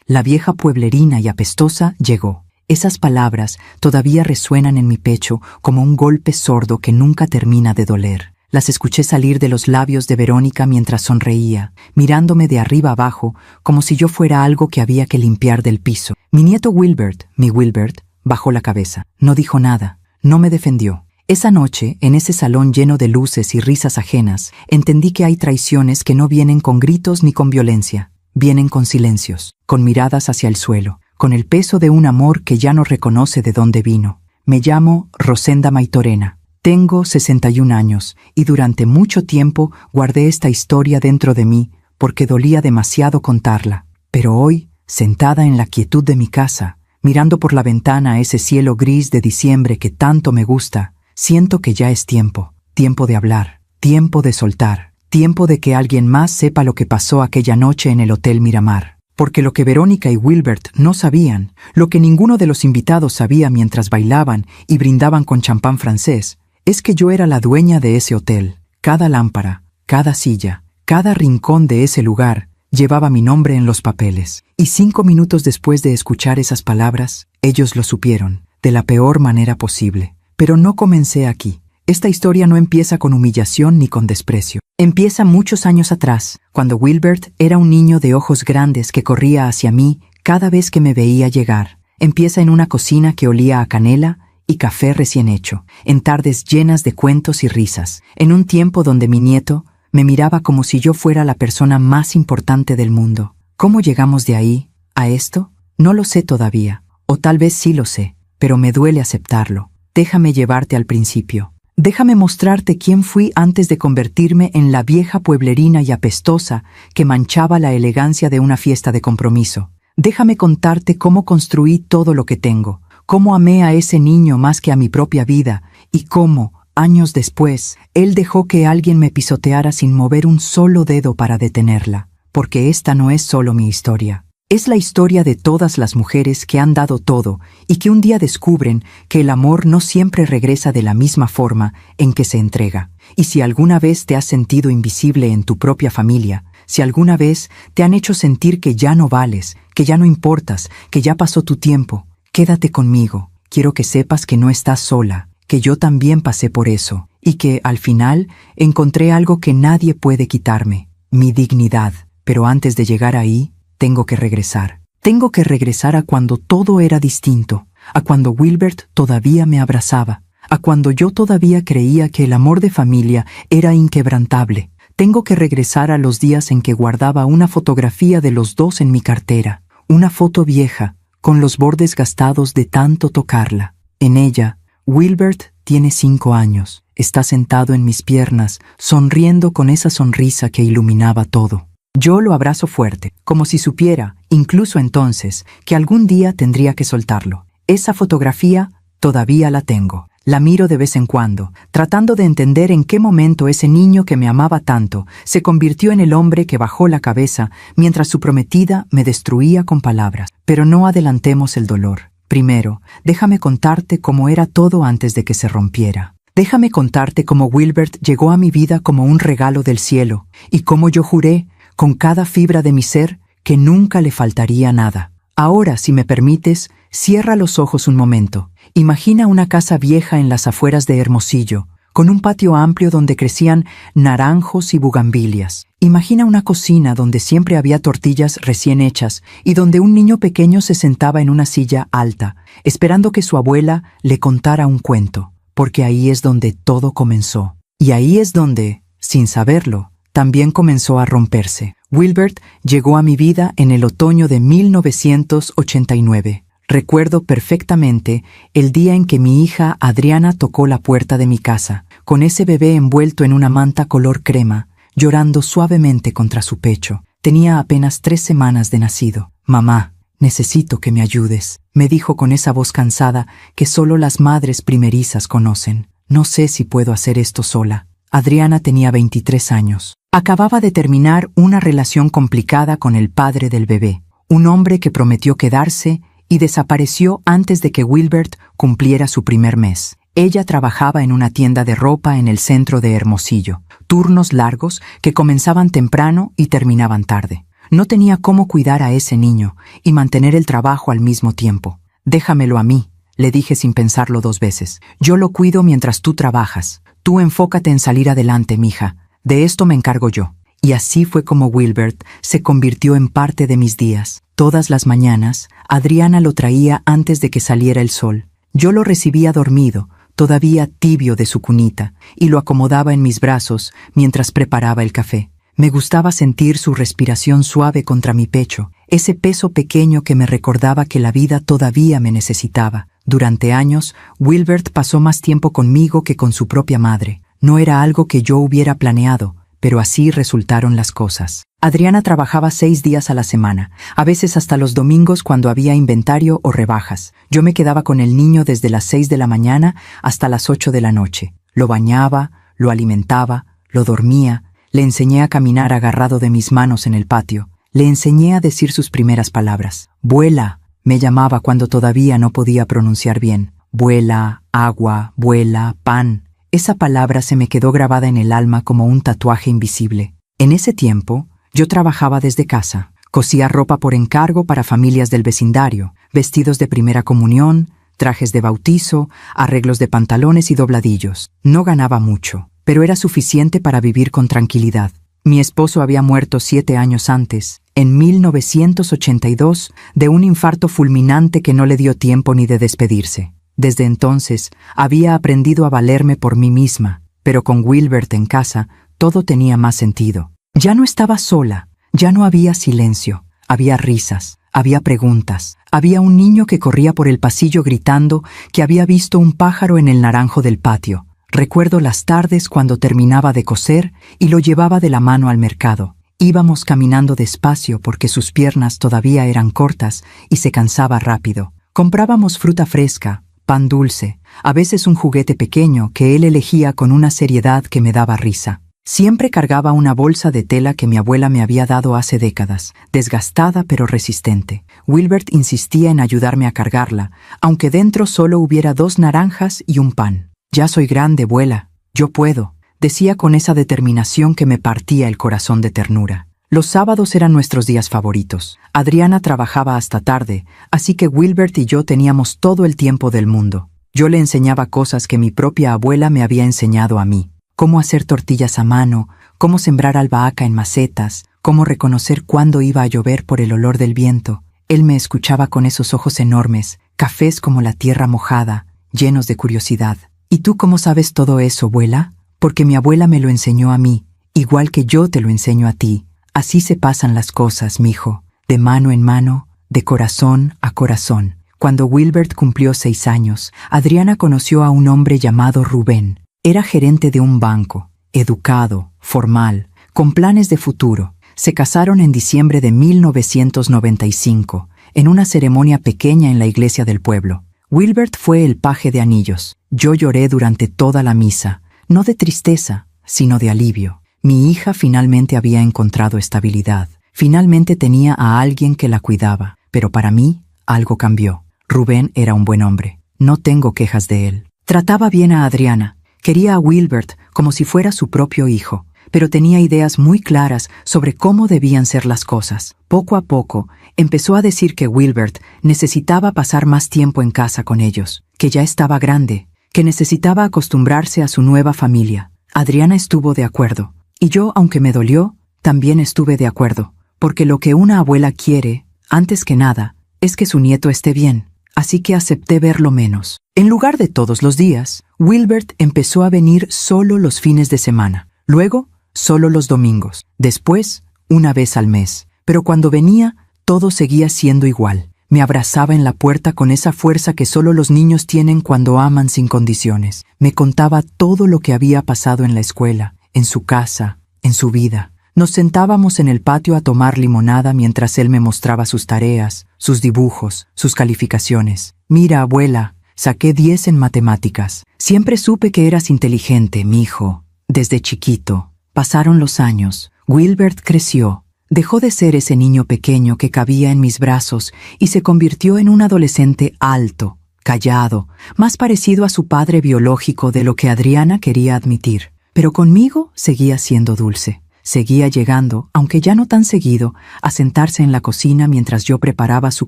La vieja pueblerina y apestosa llegó. Esas palabras todavía resuenan en mi pecho como un golpe sordo que nunca termina de doler. Las escuché salir de los labios de Verónica mientras sonreía, mirándome de arriba abajo como si yo fuera algo que había que limpiar del piso. Mi nieto Wilbert, mi Wilbert, bajó la cabeza. No dijo nada, no me defendió. Esa noche, en ese salón lleno de luces y risas ajenas, entendí que hay traiciones que no vienen con gritos ni con violencia. Vienen con silencios, con miradas hacia el suelo, con el peso de un amor que ya no reconoce de dónde vino. Me llamo Rosenda Maitorena. Tengo 61 años y durante mucho tiempo guardé esta historia dentro de mí porque dolía demasiado contarla. Pero hoy, sentada en la quietud de mi casa, mirando por la ventana a ese cielo gris de diciembre que tanto me gusta, siento que ya es tiempo de hablar, tiempo de soltar, tiempo de que alguien más sepa lo que pasó aquella noche en el Hotel Miramar. Porque lo que Verónica y Wilbert no sabían, lo que ninguno de los invitados sabía mientras bailaban y brindaban con champán francés, es que yo era la dueña de ese hotel. Cada lámpara, cada silla, cada rincón de ese lugar llevaba mi nombre en los papeles. Y 5 minutos después de escuchar esas palabras, ellos lo supieron, de la peor manera posible. Pero no comencé aquí. Esta historia no empieza con humillación ni con desprecio. Empieza muchos años atrás, cuando Wilbert era un niño de ojos grandes que corría hacia mí cada vez que me veía llegar. Empieza en una cocina que olía a canela y café recién hecho, en tardes llenas de cuentos y risas, en un tiempo donde mi nieto me miraba como si yo fuera la persona más importante del mundo. ¿Cómo llegamos de ahí a esto? No lo sé todavía, o tal vez sí lo sé, pero me duele aceptarlo. Déjame llevarte al principio. Déjame mostrarte quién fui antes de convertirme en la vieja pueblerina y apestosa que manchaba la elegancia de una fiesta de compromiso. Déjame contarte cómo construí todo lo que tengo, cómo amé a ese niño más que a mi propia vida y cómo, años después, él dejó que alguien me pisoteara sin mover un solo dedo para detenerla. Porque esta no es solo mi historia. Es la historia de todas las mujeres que han dado todo y que un día descubren que el amor no siempre regresa de la misma forma en que se entrega. Y si alguna vez te has sentido invisible en tu propia familia, si alguna vez te han hecho sentir que ya no vales, que ya no importas, que ya pasó tu tiempo, quédate conmigo. Quiero que sepas que no estás sola, que yo también pasé por eso y que, al final, encontré algo que nadie puede quitarme, mi dignidad. Pero antes de llegar ahí, tengo que regresar. Tengo que regresar a cuando todo era distinto, a cuando Wilbert todavía me abrazaba, a cuando yo todavía creía que el amor de familia era inquebrantable. Tengo que regresar a los días en que guardaba una fotografía de los dos en mi cartera, una foto vieja, con los bordes gastados de tanto tocarla. En ella, Wilbert tiene 5 años, está sentado en mis piernas, sonriendo con esa sonrisa que iluminaba todo. Yo lo abrazo fuerte, como si supiera, incluso entonces, que algún día tendría que soltarlo. Esa fotografía todavía la tengo. La miro de vez en cuando, tratando de entender en qué momento ese niño que me amaba tanto se convirtió en el hombre que bajó la cabeza mientras su prometida me destruía con palabras. Pero no adelantemos el dolor. Primero, déjame contarte cómo era todo antes de que se rompiera. Déjame contarte cómo Wilbert llegó a mi vida como un regalo del cielo y cómo yo juré, con cada fibra de mi ser, que nunca le faltaría nada. Ahora, si me permites, cierra los ojos un momento. Imagina una casa vieja en las afueras de Hermosillo, con un patio amplio donde crecían naranjos y bugambilias. Imagina una cocina donde siempre había tortillas recién hechas y donde un niño pequeño se sentaba en una silla alta, esperando que su abuela le contara un cuento, porque ahí es donde todo comenzó. Y ahí es donde, sin saberlo, también comenzó a romperse. Wilbert llegó a mi vida en el otoño de 1989. Recuerdo perfectamente el día en que mi hija Adriana tocó la puerta de mi casa, con ese bebé envuelto en una manta color crema, llorando suavemente contra su pecho. Tenía apenas 3 semanas de nacido. «Mamá, necesito que me ayudes», me dijo con esa voz cansada que solo las madres primerizas conocen. «No sé si puedo hacer esto sola». Adriana tenía 23 años. Acababa de terminar una relación complicada con el padre del bebé, un hombre que prometió quedarse y desapareció antes de que Wilbert cumpliera su primer mes. Ella trabajaba en una tienda de ropa en el centro de Hermosillo, turnos largos que comenzaban temprano y terminaban tarde. No tenía cómo cuidar a ese niño y mantener el trabajo al mismo tiempo. «Déjamelo a mí», le dije sin pensarlo 2 veces. «Yo lo cuido mientras tú trabajas. Tú enfócate en salir adelante, mija. De esto me encargo yo». Y así fue como Wilbert se convirtió en parte de mis días. Todas las mañanas, Adriana lo traía antes de que saliera el sol. Yo lo recibía dormido, todavía tibio de su cunita, y lo acomodaba en mis brazos mientras preparaba el café. Me gustaba sentir su respiración suave contra mi pecho, ese peso pequeño que me recordaba que la vida todavía me necesitaba. Durante años, Wilbert pasó más tiempo conmigo que con su propia madre. No era algo que yo hubiera planeado, pero así resultaron las cosas. Adriana trabajaba 6 días a la semana, a veces hasta los domingos cuando había inventario o rebajas. Yo me quedaba con el niño desde las 6 de la mañana hasta las 8 de la noche. Lo bañaba, lo alimentaba, lo dormía, le enseñé a caminar agarrado de mis manos en el patio. Le enseñé a decir sus primeras palabras. «Vuela», me llamaba cuando todavía no podía pronunciar bien. «Vuela», «agua», «vuela», «pan». Esa palabra se me quedó grabada en el alma como un tatuaje invisible. En ese tiempo, yo trabajaba desde casa. Cosía ropa por encargo para familias del vecindario, vestidos de primera comunión, trajes de bautizo, arreglos de pantalones y dobladillos. No ganaba mucho, pero era suficiente para vivir con tranquilidad. Mi esposo había muerto 7 años antes, en 1982, de un infarto fulminante que no le dio tiempo ni de despedirse. Desde entonces, había aprendido a valerme por mí misma, pero con Wilbert en casa, todo tenía más sentido. Ya no estaba sola, ya no había silencio, había risas, había preguntas, había un niño que corría por el pasillo gritando que había visto un pájaro en el naranjo del patio. Recuerdo las tardes cuando terminaba de coser y lo llevaba de la mano al mercado. Íbamos caminando despacio porque sus piernas todavía eran cortas y se cansaba rápido. Comprábamos fruta fresca, pan dulce, a veces un juguete pequeño que él elegía con una seriedad que me daba risa. Siempre cargaba una bolsa de tela que mi abuela me había dado hace décadas, desgastada pero resistente. Wilbert insistía en ayudarme a cargarla, aunque dentro solo hubiera 2 naranjas y un pan. «Ya soy grande, abuela, yo puedo», decía con esa determinación que me partía el corazón de ternura. Los sábados eran nuestros días favoritos. Adriana trabajaba hasta tarde, así que Wilbert y yo teníamos todo el tiempo del mundo. Yo le enseñaba cosas que mi propia abuela me había enseñado a mí. Cómo hacer tortillas a mano, cómo sembrar albahaca en macetas, cómo reconocer cuándo iba a llover por el olor del viento. Él me escuchaba con esos ojos enormes, cafés como la tierra mojada, llenos de curiosidad. «¿Y tú cómo sabes todo eso, abuela?» «Porque mi abuela me lo enseñó a mí, igual que yo te lo enseño a ti. Así se pasan las cosas, mijo, de mano en mano, de corazón a corazón». Cuando Wilbert cumplió 6 años, Adriana conoció a un hombre llamado Rubén. Era gerente de un banco, educado, formal, con planes de futuro. Se casaron en diciembre de 1995, en una ceremonia pequeña en la iglesia del pueblo. Wilbert fue el paje de anillos. Yo lloré durante toda la misa, no de tristeza, sino de alivio. Mi hija finalmente había encontrado estabilidad. Finalmente tenía a alguien que la cuidaba. Pero para mí, algo cambió. Rubén era un buen hombre. No tengo quejas de él. Trataba bien a Adriana. Quería a Wilbert como si fuera su propio hijo, pero tenía ideas muy claras sobre cómo debían ser las cosas. Poco a poco, empezó a decir que Wilbert necesitaba pasar más tiempo en casa con ellos, que ya estaba grande, que necesitaba acostumbrarse a su nueva familia. Adriana estuvo de acuerdo, y yo, aunque me dolió, también estuve de acuerdo, porque lo que una abuela quiere, antes que nada, es que su nieto esté bien, así que acepté verlo menos. En lugar de todos los días, Wilbert empezó a venir solo los fines de semana, luego solo los domingos, después una vez al mes. Pero cuando venía, todo seguía siendo igual. Me abrazaba en la puerta con esa fuerza que solo los niños tienen cuando aman sin condiciones. Me contaba todo lo que había pasado en la escuela, en su casa, en su vida. Nos sentábamos en el patio a tomar limonada mientras él me mostraba sus tareas, sus dibujos, sus calificaciones. «Mira, abuela, saqué 10 en matemáticas. Siempre supe que eras inteligente, mijo. Desde chiquito». Pasaron los años. Wilbert creció. Dejó de ser ese niño pequeño que cabía en mis brazos y se convirtió en un adolescente alto, callado, más parecido a su padre biológico de lo que Adriana quería admitir. Pero conmigo seguía siendo dulce. Seguía llegando, aunque ya no tan seguido, a sentarse en la cocina mientras yo preparaba su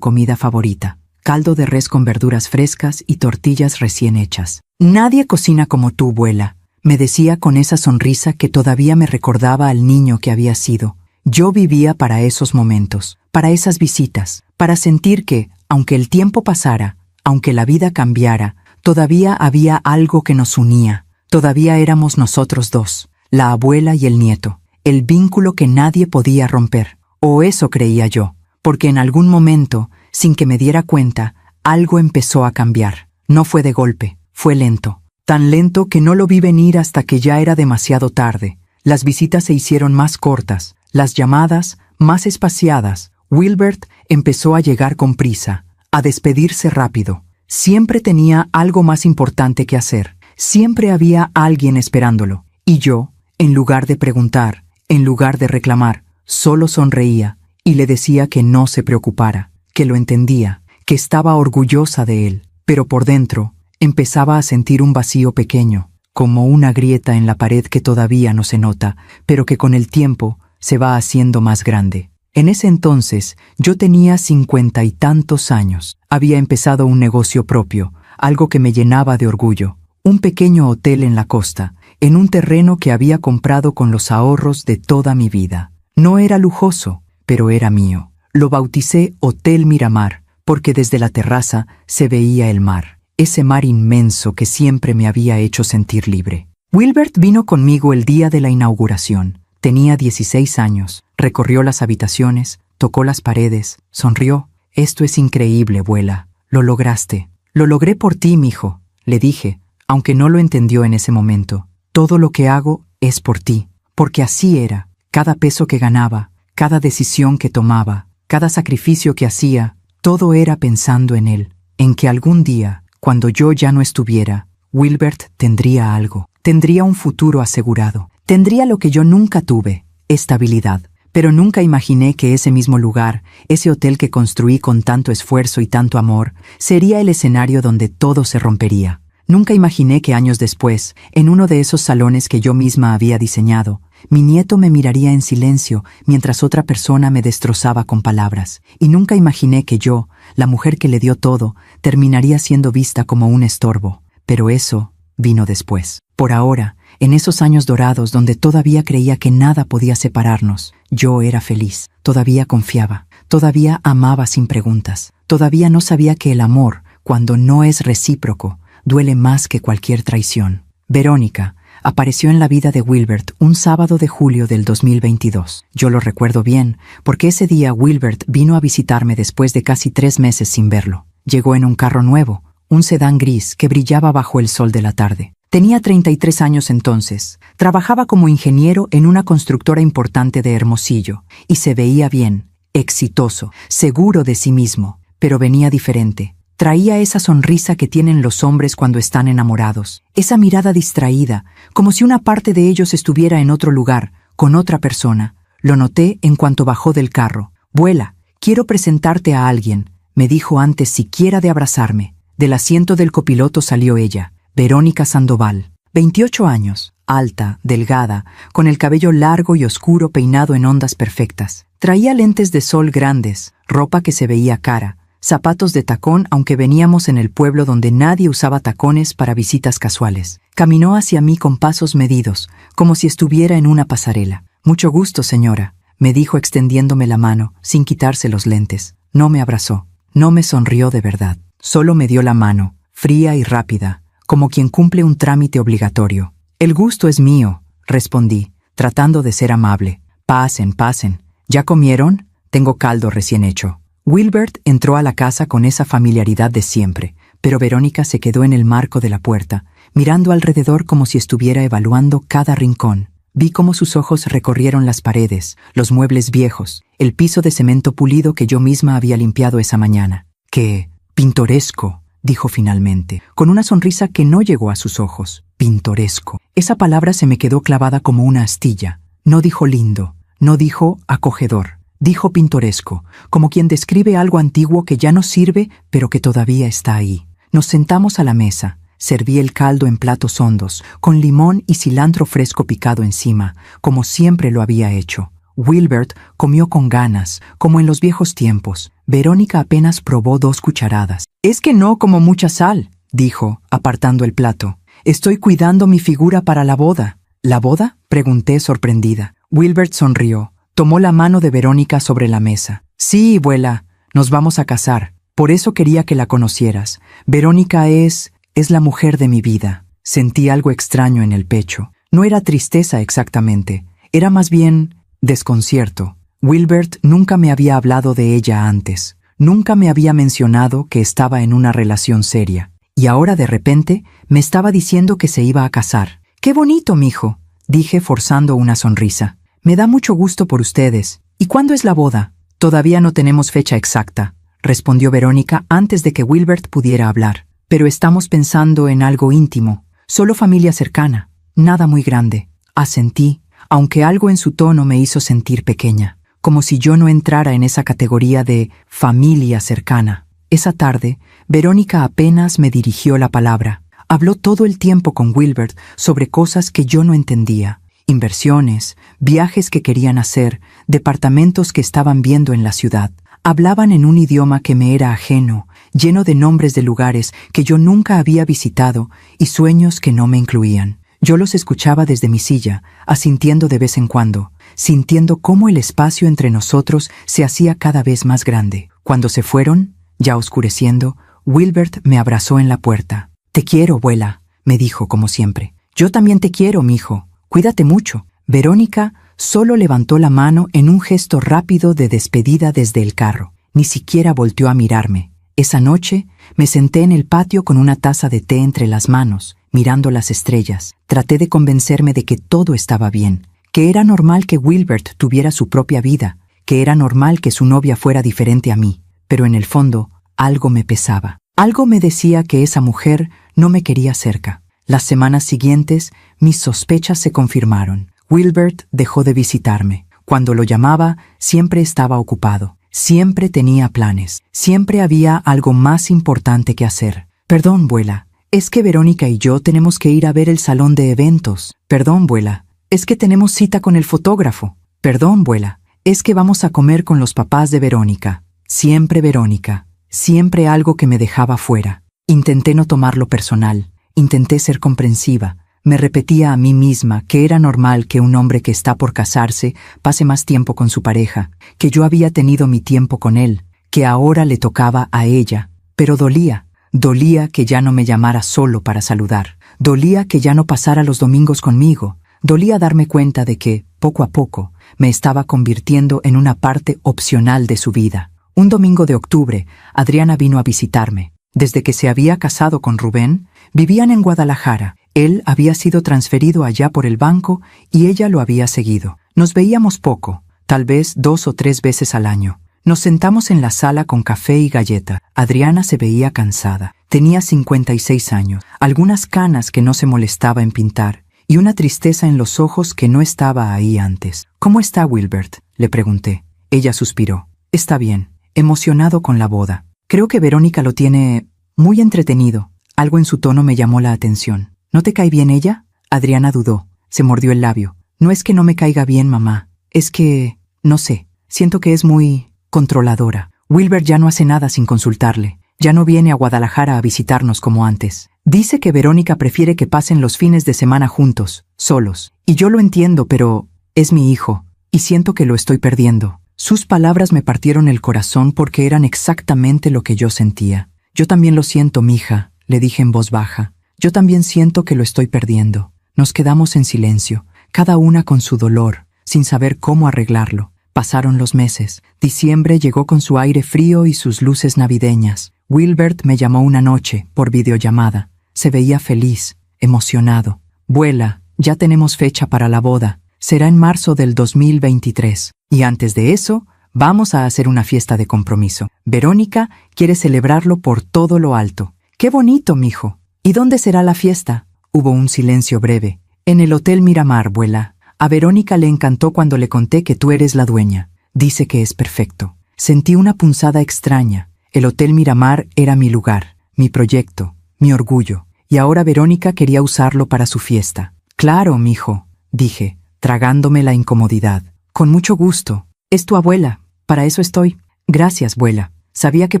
comida favorita: caldo de res con verduras frescas y tortillas recién hechas. «Nadie cocina como tú, abuela», me decía con esa sonrisa que todavía me recordaba al niño que había sido. Yo vivía para esos momentos, para esas visitas, para sentir que, aunque el tiempo pasara, aunque la vida cambiara, todavía había algo que nos unía. Todavía éramos nosotros dos, la abuela y el nieto, el vínculo que nadie podía romper. O eso creía yo, porque en algún momento, sin que me diera cuenta, algo empezó a cambiar. No fue de golpe, fue lento. Tan lento que no lo vi venir hasta que ya era demasiado tarde. Las visitas se hicieron más cortas, las llamadas más espaciadas. Wilbert empezó a llegar con prisa, a despedirse rápido. Siempre tenía algo más importante que hacer. Siempre había alguien esperándolo. Y yo, en lugar de preguntar, en lugar de reclamar, solo sonreía y le decía que no se preocupara, que lo entendía, que estaba orgullosa de él. Pero por dentro, empezaba a sentir un vacío pequeño, como una grieta en la pared que todavía no se nota, pero que con el tiempo se va haciendo más grande. En ese entonces, yo tenía 50 y tantos años. Había empezado un negocio propio, algo que me llenaba de orgullo. Un pequeño hotel en la costa, en un terreno que había comprado con los ahorros de toda mi vida. No era lujoso, pero era mío. Lo bauticé Hotel Miramar, porque desde la terraza se veía el mar, ese mar inmenso que siempre me había hecho sentir libre. Wilbert vino conmigo el día de la inauguración. Tenía 16 años, recorrió las habitaciones, tocó las paredes, sonrió. «Esto es increíble, abuela. Lo lograste». «Lo logré por ti, mijo», le dije, aunque no lo entendió en ese momento. «Todo lo que hago es por ti», porque así era. Cada peso que ganaba, cada decisión que tomaba, cada sacrificio que hacía, todo era pensando en él, en que algún día, cuando yo ya no estuviera, Wilbert tendría algo, tendría un futuro asegurado, tendría lo que yo nunca tuve, estabilidad. Pero nunca imaginé que ese mismo lugar, ese hotel que construí con tanto esfuerzo y tanto amor, sería el escenario donde todo se rompería. Nunca imaginé que años después, en uno de esos salones que yo misma había diseñado, mi nieto me miraría en silencio mientras otra persona me destrozaba con palabras. Y nunca imaginé que yo, la mujer que le dio todo, terminaría siendo vista como un estorbo. Pero eso vino después. Por ahora, en esos años dorados donde todavía creía que nada podía separarnos, yo era feliz, todavía confiaba, todavía amaba sin preguntas, todavía no sabía que el amor, cuando no es recíproco, duele más que cualquier traición. Verónica apareció en la vida de Wilbert un sábado de julio del 2022. Yo lo recuerdo bien, porque ese día Wilbert vino a visitarme después de casi 3 meses sin verlo. Llegó en un carro nuevo, un sedán gris que brillaba bajo el sol de la tarde. Tenía 33 años entonces, trabajaba como ingeniero en una constructora importante de Hermosillo, y se veía bien, exitoso, seguro de sí mismo, pero venía diferente. Traía esa sonrisa que tienen los hombres cuando están enamorados, esa mirada distraída, como si una parte de ellos estuviera en otro lugar, con otra persona. Lo noté en cuanto bajó del carro. «Abuela, quiero presentarte a alguien», me dijo antes siquiera de abrazarme. Del asiento del copiloto salió ella, Verónica Sandoval, 28 años, alta, delgada, con el cabello largo y oscuro peinado en ondas perfectas. Traía lentes de sol grandes, ropa que se veía cara, zapatos de tacón aunque veníamos en el pueblo donde nadie usaba tacones para visitas casuales. Caminó hacia mí con pasos medidos, como si estuviera en una pasarela. «Mucho gusto, señora», me dijo extendiéndome la mano, sin quitarse los lentes. No me abrazó, no me sonrió de verdad. Solo me dio la mano, fría y rápida, como quien cumple un trámite obligatorio. «El gusto es mío», respondí, tratando de ser amable. «Pasen, pasen. ¿Ya comieron? Tengo caldo recién hecho». Wilbert entró a la casa con esa familiaridad de siempre, pero Verónica se quedó en el marco de la puerta, mirando alrededor como si estuviera evaluando cada rincón. Vi cómo sus ojos recorrieron las paredes, los muebles viejos, el piso de cemento pulido que yo misma había limpiado esa mañana. «¡Qué pintoresco!», dijo finalmente, con una sonrisa que no llegó a sus ojos. «Pintoresco». Esa palabra se me quedó clavada como una astilla. No dijo lindo, no dijo acogedor. Dijo pintoresco, como quien describe algo antiguo que ya no sirve, pero que todavía está ahí. Nos sentamos a la mesa, Serví el caldo en platos hondos, con limón y cilantro fresco picado encima, como siempre lo había hecho. Wilbert comió con ganas, como en los viejos tiempos. Verónica apenas probó 2 cucharadas. «Es que no como mucha sal», dijo, apartando el plato. «Estoy cuidando mi figura para la boda». «¿La boda?», pregunté sorprendida. Wilbert sonrió. Tomó la mano de Verónica sobre la mesa. «Sí, abuela, nos vamos a casar. Por eso quería que la conocieras. Verónica es la mujer de mi vida». Sentí algo extraño en el pecho. No era tristeza exactamente. Era más bien desconcierto. Wilbert nunca me había hablado de ella antes. Nunca me había mencionado que estaba en una relación seria. Y ahora de repente me estaba diciendo que se iba a casar. «¡Qué bonito, mijo!», dije forzando una sonrisa. «Me da mucho gusto por ustedes. ¿Y cuándo es la boda?» «Todavía no tenemos fecha exacta», respondió Verónica antes de que Wilbert pudiera hablar. «Pero estamos pensando en algo íntimo, solo familia cercana, nada muy grande». Asentí, aunque algo en su tono me hizo sentir pequeña, como si yo no entrara en esa categoría de familia cercana. Esa tarde, Verónica apenas me dirigió la palabra. Habló todo el tiempo con Wilbert sobre cosas que yo no entendía. Inversiones, viajes que querían hacer, departamentos que estaban viendo en la ciudad. Hablaban en un idioma que me era ajeno, lleno de nombres de lugares que yo nunca había visitado y sueños que no me incluían. Yo los escuchaba desde mi silla, asintiendo de vez en cuando, sintiendo cómo el espacio entre nosotros se hacía cada vez más grande. Cuando se fueron, ya oscureciendo, Wilbert me abrazó en la puerta. «Te quiero, abuela», me dijo como siempre. «Yo también te quiero, mijo. Cuídate mucho». Verónica solo levantó la mano en un gesto rápido de despedida desde el carro. Ni siquiera volteó a mirarme. Esa noche me senté en el patio con una taza de té entre las manos, mirando las estrellas. Traté de convencerme de que todo estaba bien, que era normal que Wilbert tuviera su propia vida, que era normal que su novia fuera diferente a mí. Pero en el fondo, algo me pesaba. Algo me decía que esa mujer no me quería cerca. Las semanas siguientes, mis sospechas se confirmaron. Wilbert dejó de visitarme. Cuando lo llamaba, siempre estaba ocupado. Siempre tenía planes. Siempre había algo más importante que hacer. «Perdón, abuela. Es que Verónica y yo tenemos que ir a ver el salón de eventos». «Perdón, abuela. Es que tenemos cita con el fotógrafo». «Perdón, abuela. Es que vamos a comer con los papás de Verónica». Siempre Verónica. Siempre algo que me dejaba fuera. Intenté no tomarlo personal. Intenté ser comprensiva. Me repetía a mí misma que era normal que un hombre que está por casarse pase más tiempo con su pareja, que yo había tenido mi tiempo con él, que ahora le tocaba a ella. Pero dolía. Dolía que ya no me llamara solo para saludar. Dolía que ya no pasara los domingos conmigo. Dolía darme cuenta de que, poco a poco, me estaba convirtiendo en una parte opcional de su vida. Un domingo de octubre, Adriana vino a visitarme. Desde que se había casado con Rubén, vivían en Guadalajara. Él había sido transferido allá por el banco y ella lo había seguido. Nos veíamos poco, tal vez 2 o 3 veces al año. Nos sentamos en la sala con café y galleta. Adriana se veía cansada. Tenía 56 años, algunas canas que no se molestaba en pintar y una tristeza en los ojos que no estaba ahí antes. «¿Cómo está Wilbert?», le pregunté. Ella suspiró. «Está bien, emocionado con la boda. Creo que Verónica lo tiene muy entretenido». Algo en su tono me llamó la atención. «¿No te cae bien ella?». Adriana dudó. Se mordió el labio. «No es que no me caiga bien, mamá. Es que, no sé, siento que es muy controladora. Wilbert ya no hace nada sin consultarle. Ya no viene a Guadalajara a visitarnos como antes. Dice que Verónica prefiere que pasen los fines de semana juntos, solos. Y yo lo entiendo, pero es mi hijo, y siento que lo estoy perdiendo». Sus palabras me partieron el corazón porque eran exactamente lo que yo sentía. «Yo también lo siento, mija», le dije en voz baja. «Yo también siento que lo estoy perdiendo». Nos quedamos en silencio, cada una con su dolor, sin saber cómo arreglarlo. Pasaron los meses. Diciembre llegó con su aire frío y sus luces navideñas. Wilbert me llamó una noche, por videollamada. Se veía feliz, emocionado. «Abuela, ya tenemos fecha para la boda. Será en marzo del 2023. Y antes de eso, vamos a hacer una fiesta de compromiso. Verónica quiere celebrarlo por todo lo alto». «¡Qué bonito, mijo! ¿Y dónde será la fiesta?». Hubo un silencio breve. «En el Hotel Miramar, abuela. A Verónica le encantó cuando le conté que tú eres la dueña. Dice que es perfecto». Sentí una punzada extraña. El Hotel Miramar era mi lugar, mi proyecto, mi orgullo. y ahora Verónica quería usarlo para su fiesta. Claro, mijo, dije, tragándome la incomodidad. Con mucho gusto. Es tu abuela. Para eso estoy. Gracias, abuela. Sabía que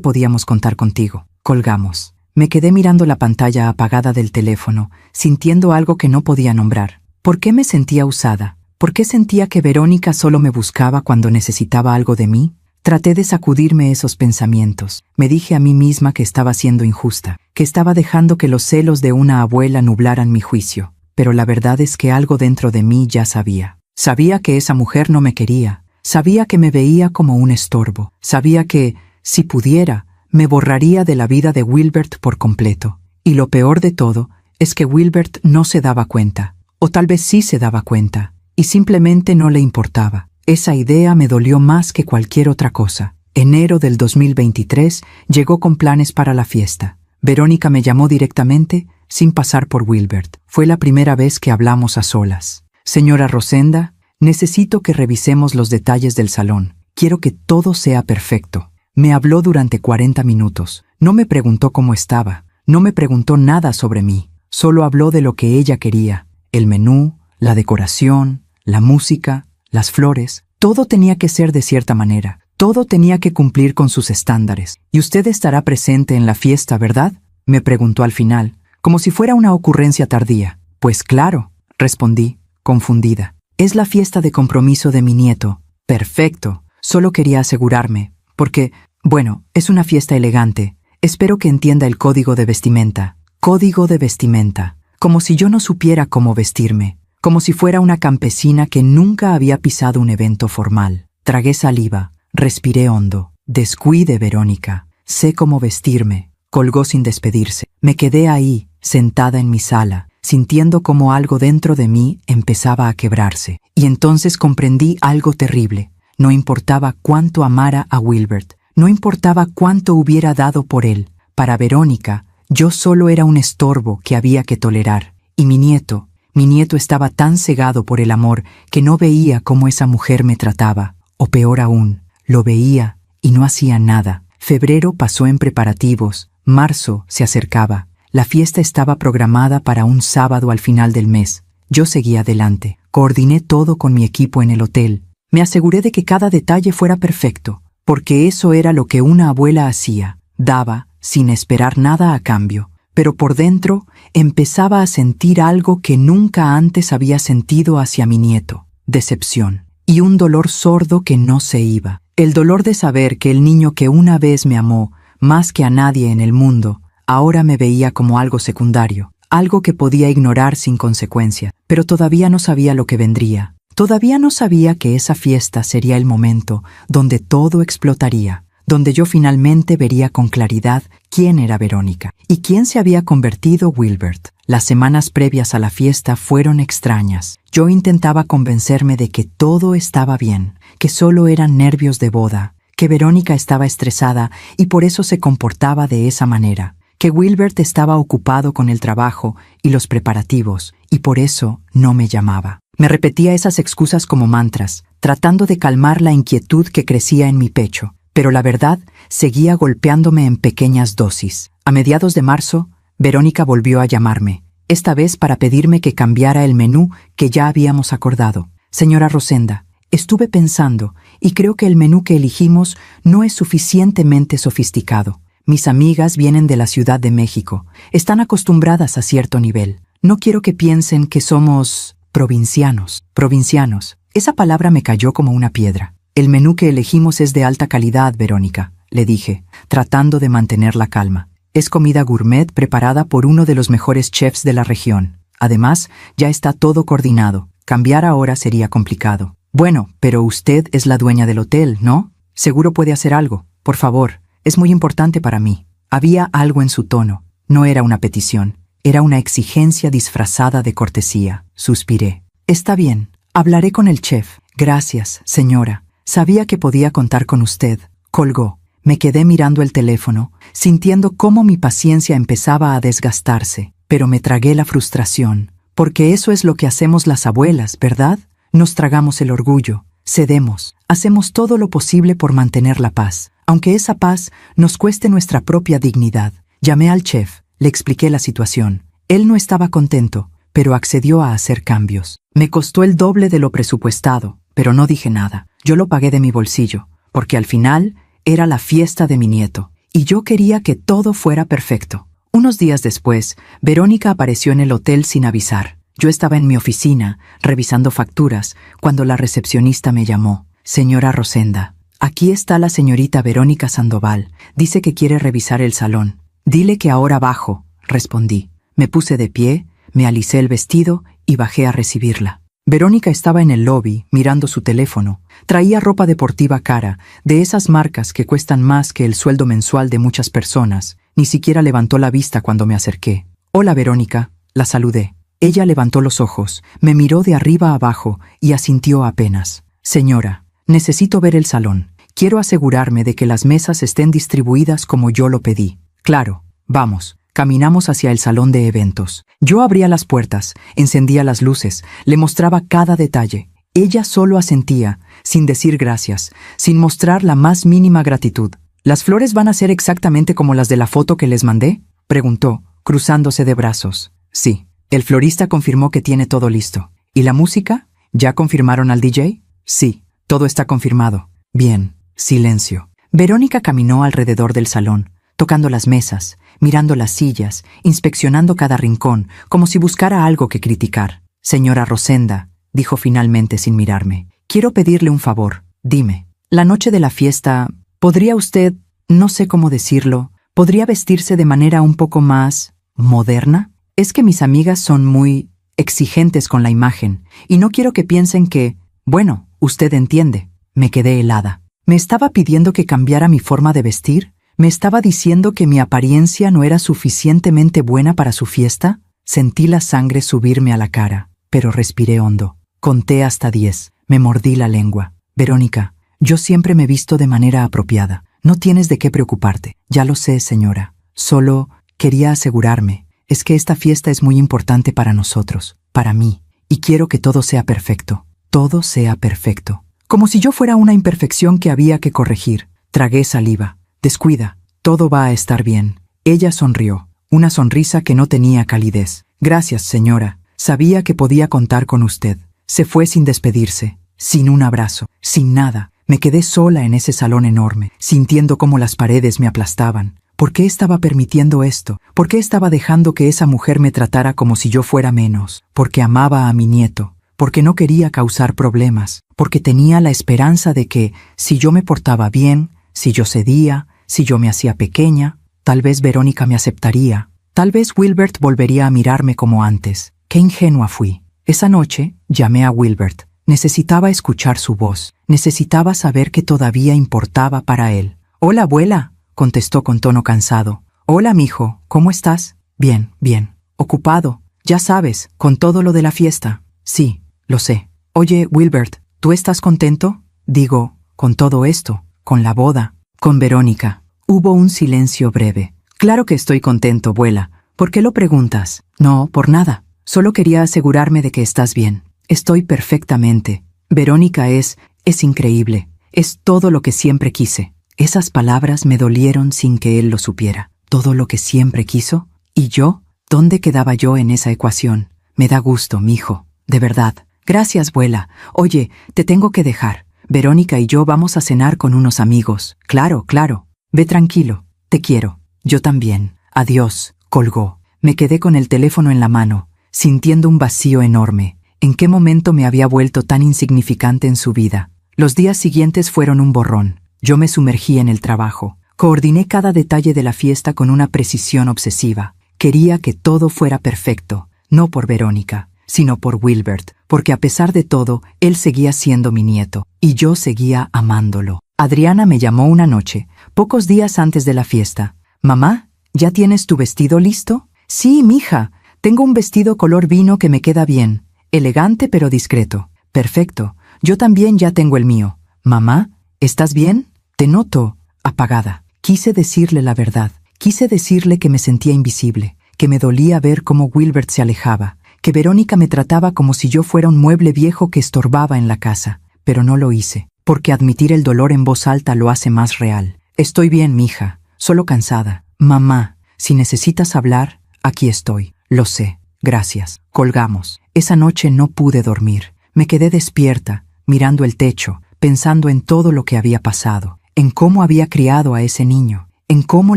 podíamos contar contigo. Colgamos. Me quedé mirando la pantalla apagada del teléfono, sintiendo algo que no podía nombrar. ¿Por qué me sentía usada? ¿Por qué sentía que Verónica solo me buscaba cuando necesitaba algo de mí? Traté de sacudirme esos pensamientos. Me dije a mí misma que estaba siendo injusta, que estaba dejando que los celos de una abuela nublaran mi juicio. Pero la verdad es que algo dentro de mí ya sabía. Sabía que esa mujer no me quería. Sabía que me veía como un estorbo. Sabía que, si pudiera, me borraría de la vida de Wilbert por completo. Y lo peor de todo es que Wilbert no se daba cuenta. O tal vez sí se daba cuenta, y simplemente no le importaba. Esa idea me dolió más que cualquier otra cosa. Enero del 2023 llegó con planes para la fiesta. Verónica me llamó directamente, sin pasar por Wilbert. Fue la primera vez que hablamos a solas. Señora Rosenda, necesito que revisemos los detalles del salón. Quiero que todo sea perfecto. Me habló durante 40 minutos. No me preguntó cómo estaba. No me preguntó nada sobre mí. Solo habló de lo que ella quería. El menú, la decoración, la música, las flores. Todo tenía que ser de cierta manera. Todo tenía que cumplir con sus estándares. ¿Y usted estará presente en la fiesta, verdad?, me preguntó al final, como si fuera una ocurrencia tardía. Pues claro, respondí, confundida. Es la fiesta de compromiso de mi nieto. Perfecto. Solo quería asegurarme, porque, bueno, es una fiesta elegante. Espero que entienda el código de vestimenta. Código de vestimenta. Como si yo no supiera cómo vestirme. Como si fuera una campesina que nunca había pisado un evento formal. Tragué saliva, respiré hondo. Descuide, Verónica. Sé cómo vestirme. Colgó sin despedirse. Me quedé ahí, sentada en mi sala, sintiendo como algo dentro de mí empezaba a quebrarse. Y entonces comprendí algo terrible. No importaba cuánto amara a Wilbert. No importaba cuánto hubiera dado por él. Para Verónica, yo solo era un estorbo que había que tolerar. Y mi nieto estaba tan cegado por el amor que no veía cómo esa mujer me trataba. O peor aún, lo veía y no hacía nada. Febrero pasó en preparativos. Marzo se acercaba. La fiesta estaba programada para un sábado al final del mes. Yo seguí adelante. Coordiné todo con mi equipo en el hotel. Me aseguré de que cada detalle fuera perfecto, porque eso era lo que una abuela hacía. Daba, sin esperar nada a cambio. Pero por dentro empezaba a sentir algo que nunca antes había sentido hacia mi nieto. Decepción. Y un dolor sordo que no se iba. El dolor de saber que el niño que una vez me amó, más que a nadie en el mundo, ahora me veía como algo secundario. Algo que podía ignorar sin consecuencia. Pero todavía no sabía lo que vendría. Todavía no sabía que esa fiesta sería el momento donde todo explotaría. Donde yo finalmente vería con claridad quién era Verónica y quién se había convertido Wilbert. Las semanas previas a la fiesta fueron extrañas. Yo intentaba convencerme de que todo estaba bien, que solo eran nervios de boda, que Verónica estaba estresada y por eso se comportaba de esa manera, que Wilbert estaba ocupado con el trabajo y los preparativos y por eso no me llamaba. Me repetía esas excusas como mantras, tratando de calmar la inquietud que crecía en mi pecho. Pero la verdad seguía golpeándome en pequeñas dosis. A mediados de marzo, Verónica volvió a llamarme, esta vez para pedirme que cambiara el menú que ya habíamos acordado. Señora Rosenda, estuve pensando y creo que el menú que elegimos no es suficientemente sofisticado. Mis amigas vienen de la Ciudad de México. Están acostumbradas a cierto nivel. No quiero que piensen que somos provincianos. Provincianos. Esa palabra me cayó como una piedra. El menú que elegimos es de alta calidad, Verónica, le dije, tratando de mantener la calma. Es comida gourmet preparada por uno de los mejores chefs de la región. Además, ya está todo coordinado. Cambiar ahora sería complicado. Bueno, pero usted es la dueña del hotel, ¿no? Seguro puede hacer algo. Por favor, es muy importante para mí. Había algo en su tono. No era una petición. Era una exigencia disfrazada de cortesía. Suspiré. Está bien. Hablaré con el chef. Gracias, señora. Sabía que podía contar con usted. Colgó. Me quedé mirando el teléfono, sintiendo cómo mi paciencia empezaba a desgastarse, pero me tragué la frustración, porque eso es lo que hacemos las abuelas, ¿verdad? Nos tragamos el orgullo, cedemos, hacemos todo lo posible por mantener la paz, aunque esa paz nos cueste nuestra propia dignidad. Llamé al chef, le expliqué la situación. Él no estaba contento, pero accedió a hacer cambios. Me costó el doble de lo presupuestado, pero no dije nada. Yo lo pagué de mi bolsillo, porque al final era la fiesta de mi nieto, y yo quería que todo fuera perfecto. Unos días después, Verónica apareció en el hotel sin avisar. Yo estaba en mi oficina, revisando facturas, cuando la recepcionista me llamó. Señora Rosenda, aquí está la señorita Verónica Sandoval. Dice que quiere revisar el salón. Dile que ahora bajo, respondí. Me puse de pie, me alicé el vestido y bajé a recibirla. Verónica estaba en el lobby, mirando su teléfono. Traía ropa deportiva cara, de esas marcas que cuestan más que el sueldo mensual de muchas personas. Ni siquiera levantó la vista cuando me acerqué. Hola, Verónica, la saludé. Ella levantó los ojos, me miró de arriba a abajo y asintió apenas. Señora, necesito ver el salón. Quiero asegurarme de que las mesas estén distribuidas como yo lo pedí. Claro, vamos. Caminamos hacia el salón de eventos. Yo abría las puertas, encendía las luces, le mostraba cada detalle. Ella solo asentía, sin decir gracias, sin mostrar la más mínima gratitud. ¿Las flores van a ser exactamente como las de la foto que les mandé?, preguntó, cruzándose de brazos. Sí. El florista confirmó que tiene todo listo. ¿Y la música? ¿Ya confirmaron al DJ? Sí, todo está confirmado. Bien. Silencio. Verónica caminó alrededor del salón, tocando las mesas, mirando las sillas, inspeccionando cada rincón, como si buscara algo que criticar. Señora Rosenda, dijo finalmente sin mirarme, quiero pedirle un favor. Dime, la noche de la fiesta, ¿podría usted, no sé cómo decirlo, podría vestirse de manera un poco más moderna? Es que mis amigas son muy exigentes con la imagen, y no quiero que piensen que, bueno, usted entiende. Me quedé helada. ¿Me estaba pidiendo que cambiara mi forma de vestir? ¿Me estaba diciendo que mi apariencia no era suficientemente buena para su fiesta? Sentí la sangre subirme a la cara, pero respiré hondo. Conté hasta 10. Me mordí la lengua. Verónica, yo siempre me visto de manera apropiada. No tienes de qué preocuparte. Ya lo sé, señora. Solo quería asegurarme. Es que esta fiesta es muy importante para nosotros, para mí, y quiero que todo sea perfecto. Todo sea perfecto. Como si yo fuera una imperfección que había que corregir. Tragué saliva. Descuida, todo va a estar bien. Ella sonrió, una sonrisa que no tenía calidez. Gracias, señora. Sabía que podía contar con usted. Se fue sin despedirse, sin un abrazo, sin nada. Me quedé sola en ese salón enorme, sintiendo cómo las paredes me aplastaban. ¿Por qué estaba permitiendo esto? ¿Por qué estaba dejando que esa mujer me tratara como si yo fuera menos? Porque amaba a mi nieto, porque no quería causar problemas, porque tenía la esperanza de que, si yo me portaba bien, si yo cedía, si yo me hacía pequeña, tal vez Verónica me aceptaría, tal vez Wilbert volvería a mirarme como antes. ¡Qué ingenua fui! Esa noche llamé a Wilbert. Necesitaba escuchar su voz, necesitaba saber que todavía importaba para él. «Hola, abuela», contestó con tono cansado. «Hola, mijo, ¿cómo estás?» «Bien, bien. Ocupado, ya sabes, con todo lo de la fiesta». «Sí, lo sé». «Oye, Wilbert, ¿tú estás contento?» «Digo, con todo esto, con la boda, con Verónica». Hubo un silencio breve. «Claro que estoy contento, abuela. ¿Por qué lo preguntas?» «No, por nada. Solo quería asegurarme de que estás bien». «Estoy perfectamente. Verónica es increíble. Es todo lo que siempre quise». Esas palabras me dolieron sin que él lo supiera. ¿Todo lo que siempre quiso? ¿Y yo? ¿Dónde quedaba yo en esa ecuación? Me da gusto, mijo. De verdad. Gracias, abuela. Oye, te tengo que dejar. Verónica y yo vamos a cenar con unos amigos. Claro, claro. Ve tranquilo. Te quiero. Yo también. Adiós. Colgó. Me quedé con el teléfono en la mano, sintiendo un vacío enorme. ¿En qué momento me había vuelto tan insignificante en su vida? Los días siguientes fueron un borrón. Yo me sumergí en el trabajo. Coordiné cada detalle de la fiesta con una precisión obsesiva. Quería que todo fuera perfecto, no por Verónica, sino por Wilbert, porque a pesar de todo, él seguía siendo mi nieto, y yo seguía amándolo. Adriana me llamó una noche, pocos días antes de la fiesta. «Mamá, ¿ya tienes tu vestido listo?» «Sí, mija, tengo un vestido color vino que me queda bien, elegante pero discreto». «Perfecto, yo también ya tengo el mío». «Mamá, ¿estás bien? Te noto apagada». Quise decirle la verdad. Quise decirle que me sentía invisible, que me dolía ver cómo Wilbert se alejaba, que Verónica me trataba como si yo fuera un mueble viejo que estorbaba en la casa. Pero no lo hice, porque admitir el dolor en voz alta lo hace más real. «Estoy bien, mija, solo cansada». «Mamá, si necesitas hablar, aquí estoy». Lo sé, gracias. Colgamos. Esa noche no pude dormir. Me quedé despierta, mirando el techo, pensando en todo lo que había pasado, en cómo había criado a ese niño, en cómo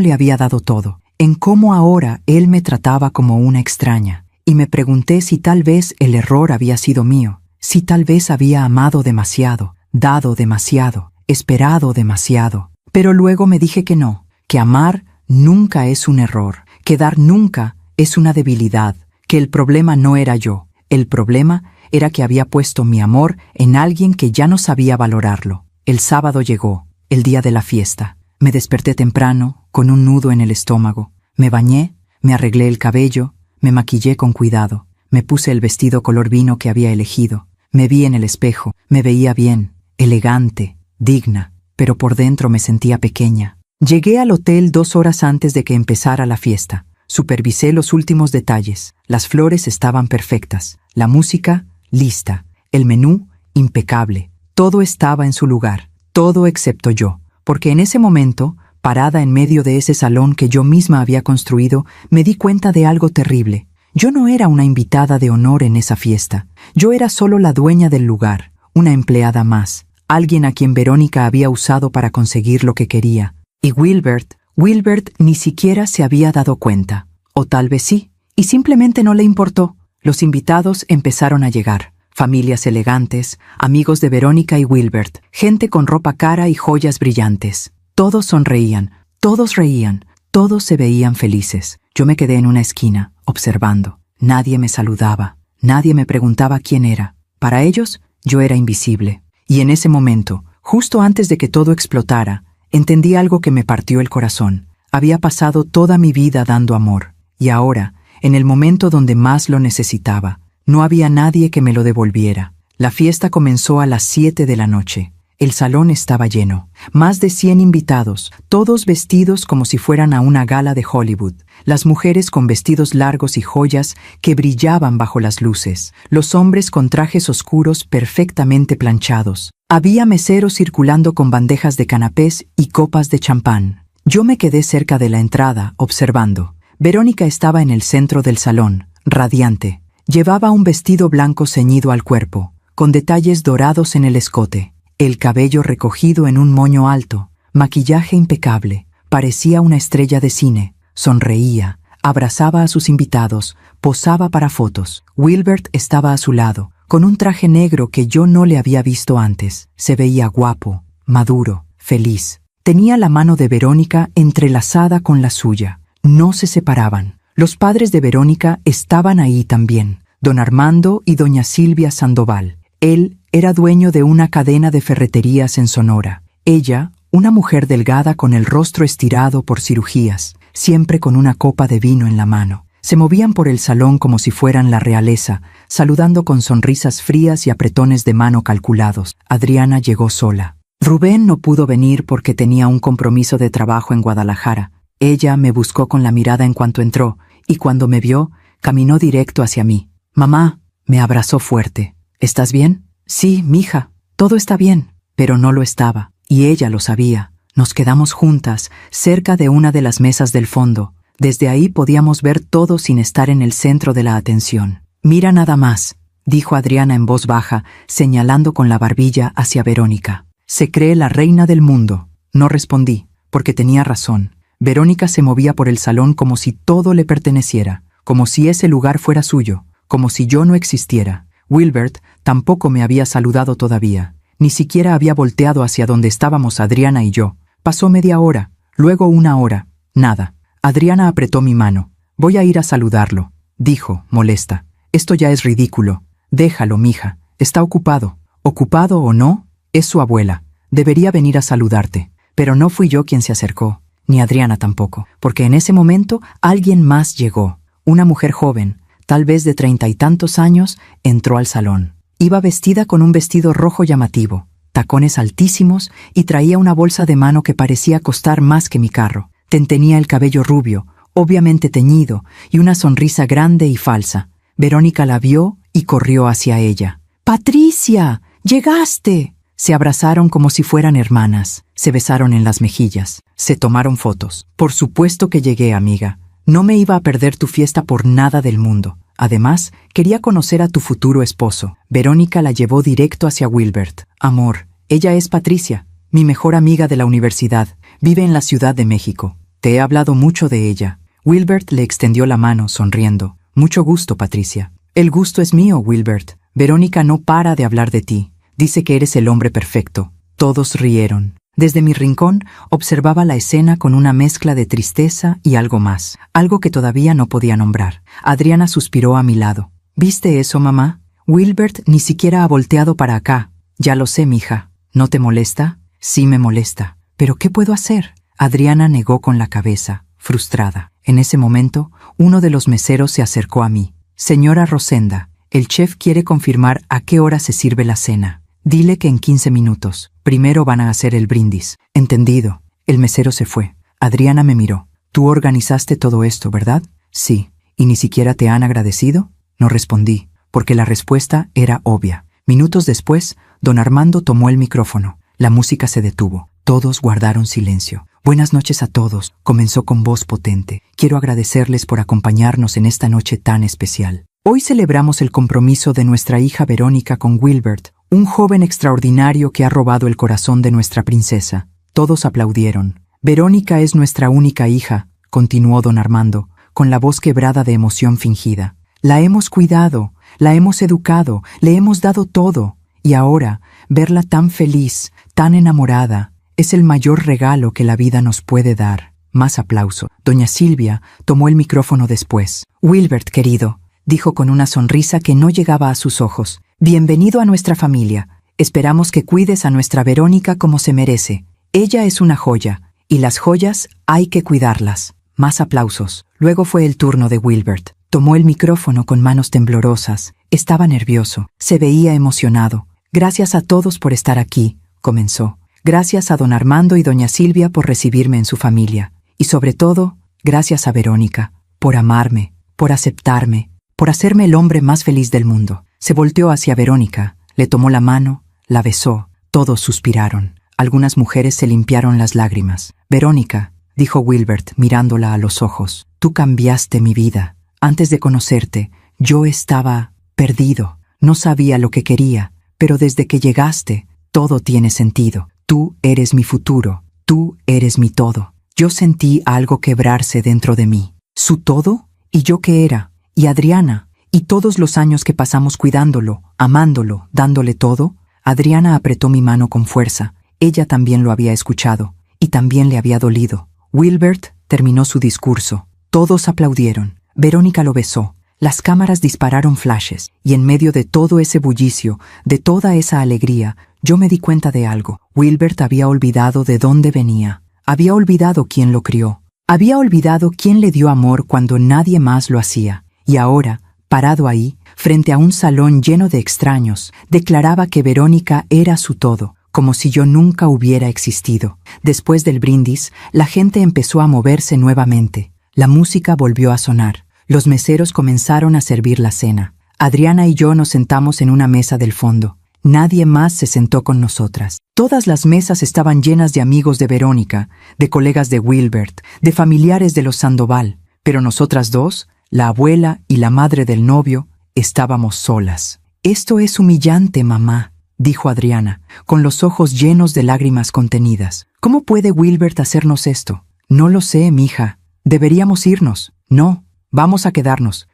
le había dado todo, en cómo ahora él me trataba como una extraña, y me pregunté si tal vez el error había sido mío, si tal vez había amado demasiado, dado demasiado, esperado demasiado. Pero luego me dije que no, que amar nunca es un error, que dar nunca es una debilidad, que el problema no era yo, el problema era que había puesto mi amor en alguien que ya no sabía valorarlo. El sábado llegó, el día de la fiesta. Me desperté temprano, con un nudo en el estómago. Me bañé, me arreglé el cabello, me maquillé con cuidado. Me puse el vestido color vino que había elegido. Me vi en el espejo, me veía bien, elegante, digna, pero por dentro me sentía pequeña. Llegué al hotel 2 horas antes de que empezara la fiesta. Supervisé los últimos detalles. Las flores estaban perfectas. La música, lista. El menú, impecable. Todo estaba en su lugar. Todo excepto yo. Porque en ese momento, parada en medio de ese salón que yo misma había construido, me di cuenta de algo terrible. Yo no era una invitada de honor en esa fiesta. Yo era solo la dueña del lugar, una empleada más, alguien a quien Verónica había usado para conseguir lo que quería. Y Wilbert ni siquiera se había dado cuenta. O tal vez sí, y simplemente no le importó. Los invitados empezaron a llegar. Familias elegantes, amigos de Verónica y Wilbert, gente con ropa cara y joyas brillantes. Todos sonreían, todos reían, todos se veían felices. Yo me quedé en una esquina, observando. Nadie me saludaba, nadie me preguntaba quién era. Para ellos, yo era invisible. Y en ese momento, justo antes de que todo explotara, entendí algo que me partió el corazón. Había pasado toda mi vida dando amor, y ahora, en el momento donde más lo necesitaba, no había nadie que me lo devolviera. La fiesta comenzó a las 7 de la noche. El salón estaba lleno. Más de 100 invitados, todos vestidos como si fueran a una gala de Hollywood. Las mujeres con vestidos largos y joyas que brillaban bajo las luces. Los hombres con trajes oscuros perfectamente planchados. Había meseros circulando con bandejas de canapés y copas de champán. Yo me quedé cerca de la entrada, observando. Verónica estaba en el centro del salón, radiante. Llevaba un vestido blanco ceñido al cuerpo, con detalles dorados en el escote, el cabello recogido en un moño alto, maquillaje impecable. Parecía una estrella de cine. Sonreía, abrazaba a sus invitados, posaba para fotos. Wilbert estaba a su lado, con un traje negro que yo no le había visto antes. Se veía guapo, maduro, feliz. Tenía la mano de Verónica entrelazada con la suya. No se separaban. Los padres de Verónica estaban ahí también, don Armando y doña Silvia Sandoval. Él era dueño de una cadena de ferreterías en Sonora. Ella, una mujer delgada con el rostro estirado por cirugías, siempre con una copa de vino en la mano. Se movían por el salón como si fueran la realeza, saludando con sonrisas frías y apretones de mano calculados. Adriana llegó sola. Rubén no pudo venir porque tenía un compromiso de trabajo en Guadalajara. Ella me buscó con la mirada en cuanto entró, y cuando me vio, caminó directo hacia mí. «Mamá», me abrazó fuerte. «¿Estás bien?» «Sí, mija, todo está bien». Pero no lo estaba, y ella lo sabía. Nos quedamos juntas, cerca de una de las mesas del fondo. Desde ahí podíamos ver todo sin estar en el centro de la atención. «Mira nada más», dijo Adriana en voz baja, señalando con la barbilla hacia Verónica. «Se cree la reina del mundo». No respondí, porque tenía razón. Verónica se movía por el salón como si todo le perteneciera, como si ese lugar fuera suyo, como si yo no existiera. Wilbert tampoco me había saludado todavía, ni siquiera había volteado hacia donde estábamos Adriana y yo. Pasó media hora, luego 1 hora, nada. Adriana apretó mi mano. «Voy a ir a saludarlo», dijo, molesta. «Esto ya es ridículo. Déjalo, mija. Está ocupado. Ocupado o no, es su abuela. Debería venir a saludarte». Pero no fui yo quien se acercó. Ni Adriana tampoco, porque en ese momento alguien más llegó. Una mujer joven, tal vez de 30 y tantos años, entró al salón. Iba vestida con un vestido rojo llamativo, tacones altísimos y traía una bolsa de mano que parecía costar más que mi carro. Tenía el cabello rubio, obviamente teñido, y una sonrisa grande y falsa. Verónica la vio y corrió hacia ella. «¡Patricia! ¡Llegaste!». Se abrazaron como si fueran hermanas, se besaron en las mejillas, se tomaron fotos. «Por supuesto que llegué, amiga. No me iba a perder tu fiesta por nada del mundo. Además, quería conocer a tu futuro esposo. Verónica la llevó directo hacia Wilbert. Amor, ella es Patricia, mi mejor amiga de la universidad. Vive en la Ciudad de México. Te he hablado mucho de ella. Wilbert le extendió la mano, sonriendo. Mucho gusto, Patricia. El gusto es mío, Wilbert. Verónica no para de hablar de ti. Dice que eres el hombre perfecto. Todos rieron. Desde mi rincón observaba la escena con una mezcla de tristeza y algo más, algo que todavía no podía nombrar. Adriana suspiró a mi lado. ¿Viste eso, mamá? Wilbert ni siquiera ha volteado para acá. Ya lo sé, mija. ¿No te molesta? Sí me molesta. ¿Pero qué puedo hacer? Adriana negó con la cabeza, frustrada. En ese momento, uno de los meseros se acercó a mí. Señora Rosenda, el chef quiere confirmar a qué hora se sirve la cena. Dile que en 15 minutos. Primero van a hacer el brindis. Entendido. El mesero se fue. Adriana me miró. Tú organizaste todo esto, ¿verdad? Sí. ¿Y ni siquiera te han agradecido? No respondí, porque la respuesta era obvia. Minutos después, don Armando tomó el micrófono. La música se detuvo. Todos guardaron silencio. Buenas noches a todos, comenzó con voz potente. Quiero agradecerles por acompañarnos en esta noche tan especial. Hoy celebramos el compromiso de nuestra hija Verónica con Wilbert, un joven extraordinario que ha robado el corazón de nuestra princesa. Todos aplaudieron. Verónica es nuestra única hija, continuó don Armando, con la voz quebrada de emoción fingida. La hemos cuidado, la hemos educado, le hemos dado todo. Y ahora, verla tan feliz, tan enamorada, es el mayor regalo que la vida nos puede dar. Más aplauso. Doña Silvia tomó el micrófono después. Wilbert, querido, dijo con una sonrisa que no llegaba a sus ojos. Bienvenido a nuestra familia. Esperamos que cuides a nuestra Verónica como se merece. Ella es una joya, y las joyas hay que cuidarlas. Más aplausos. Luego fue el turno de Wilbert. Tomó el micrófono con manos temblorosas. Estaba nervioso. Se veía emocionado. Gracias a todos por estar aquí, comenzó. Gracias a don Armando y doña Silvia por recibirme en su familia. Y sobre todo, gracias a Verónica, por amarme, por aceptarme, por hacerme el hombre más feliz del mundo. Se volteó hacia Verónica, le tomó la mano, la besó. Todos suspiraron. Algunas mujeres se limpiaron las lágrimas. Verónica, dijo Wilbert mirándola a los ojos, tú cambiaste mi vida. Antes de conocerte, yo estaba perdido. No sabía lo que quería, pero desde que llegaste, todo tiene sentido. Tú eres mi futuro, tú eres mi todo. Yo sentí algo quebrarse dentro de mí. ¿Su todo? ¿Y yo qué era? ¿Y Adriana? ¿Y todos los años que pasamos cuidándolo, amándolo, dándole todo? Adriana apretó mi mano con fuerza. Ella también lo había escuchado, y también le había dolido. Wilbert terminó su discurso. Todos aplaudieron. Verónica lo besó. Las cámaras dispararon flashes, y en medio de todo ese bullicio, de toda esa alegría, yo me di cuenta de algo. Wilbert había olvidado de dónde venía. Había olvidado quién lo crió. Había olvidado quién le dio amor cuando nadie más lo hacía. Y ahora, parado ahí, frente a un salón lleno de extraños, declaraba que Verónica era su todo, como si yo nunca hubiera existido. Después del brindis, la gente empezó a moverse nuevamente. La música volvió a sonar. Los meseros comenzaron a servir la cena. Adriana y yo nos sentamos en una mesa del fondo. Nadie más se sentó con nosotras. Todas las mesas estaban llenas de amigos de Verónica, de colegas de Wilbert, de familiares de los Sandoval. Pero nosotras dos, la abuela y la madre del novio, estábamos solas. Esto es humillante, mamá, dijo Adriana, con los ojos llenos de lágrimas contenidas. ¿Cómo puede Wilbert hacernos esto? No lo sé, mija. Deberíamos irnos. No, vamos a quedarnos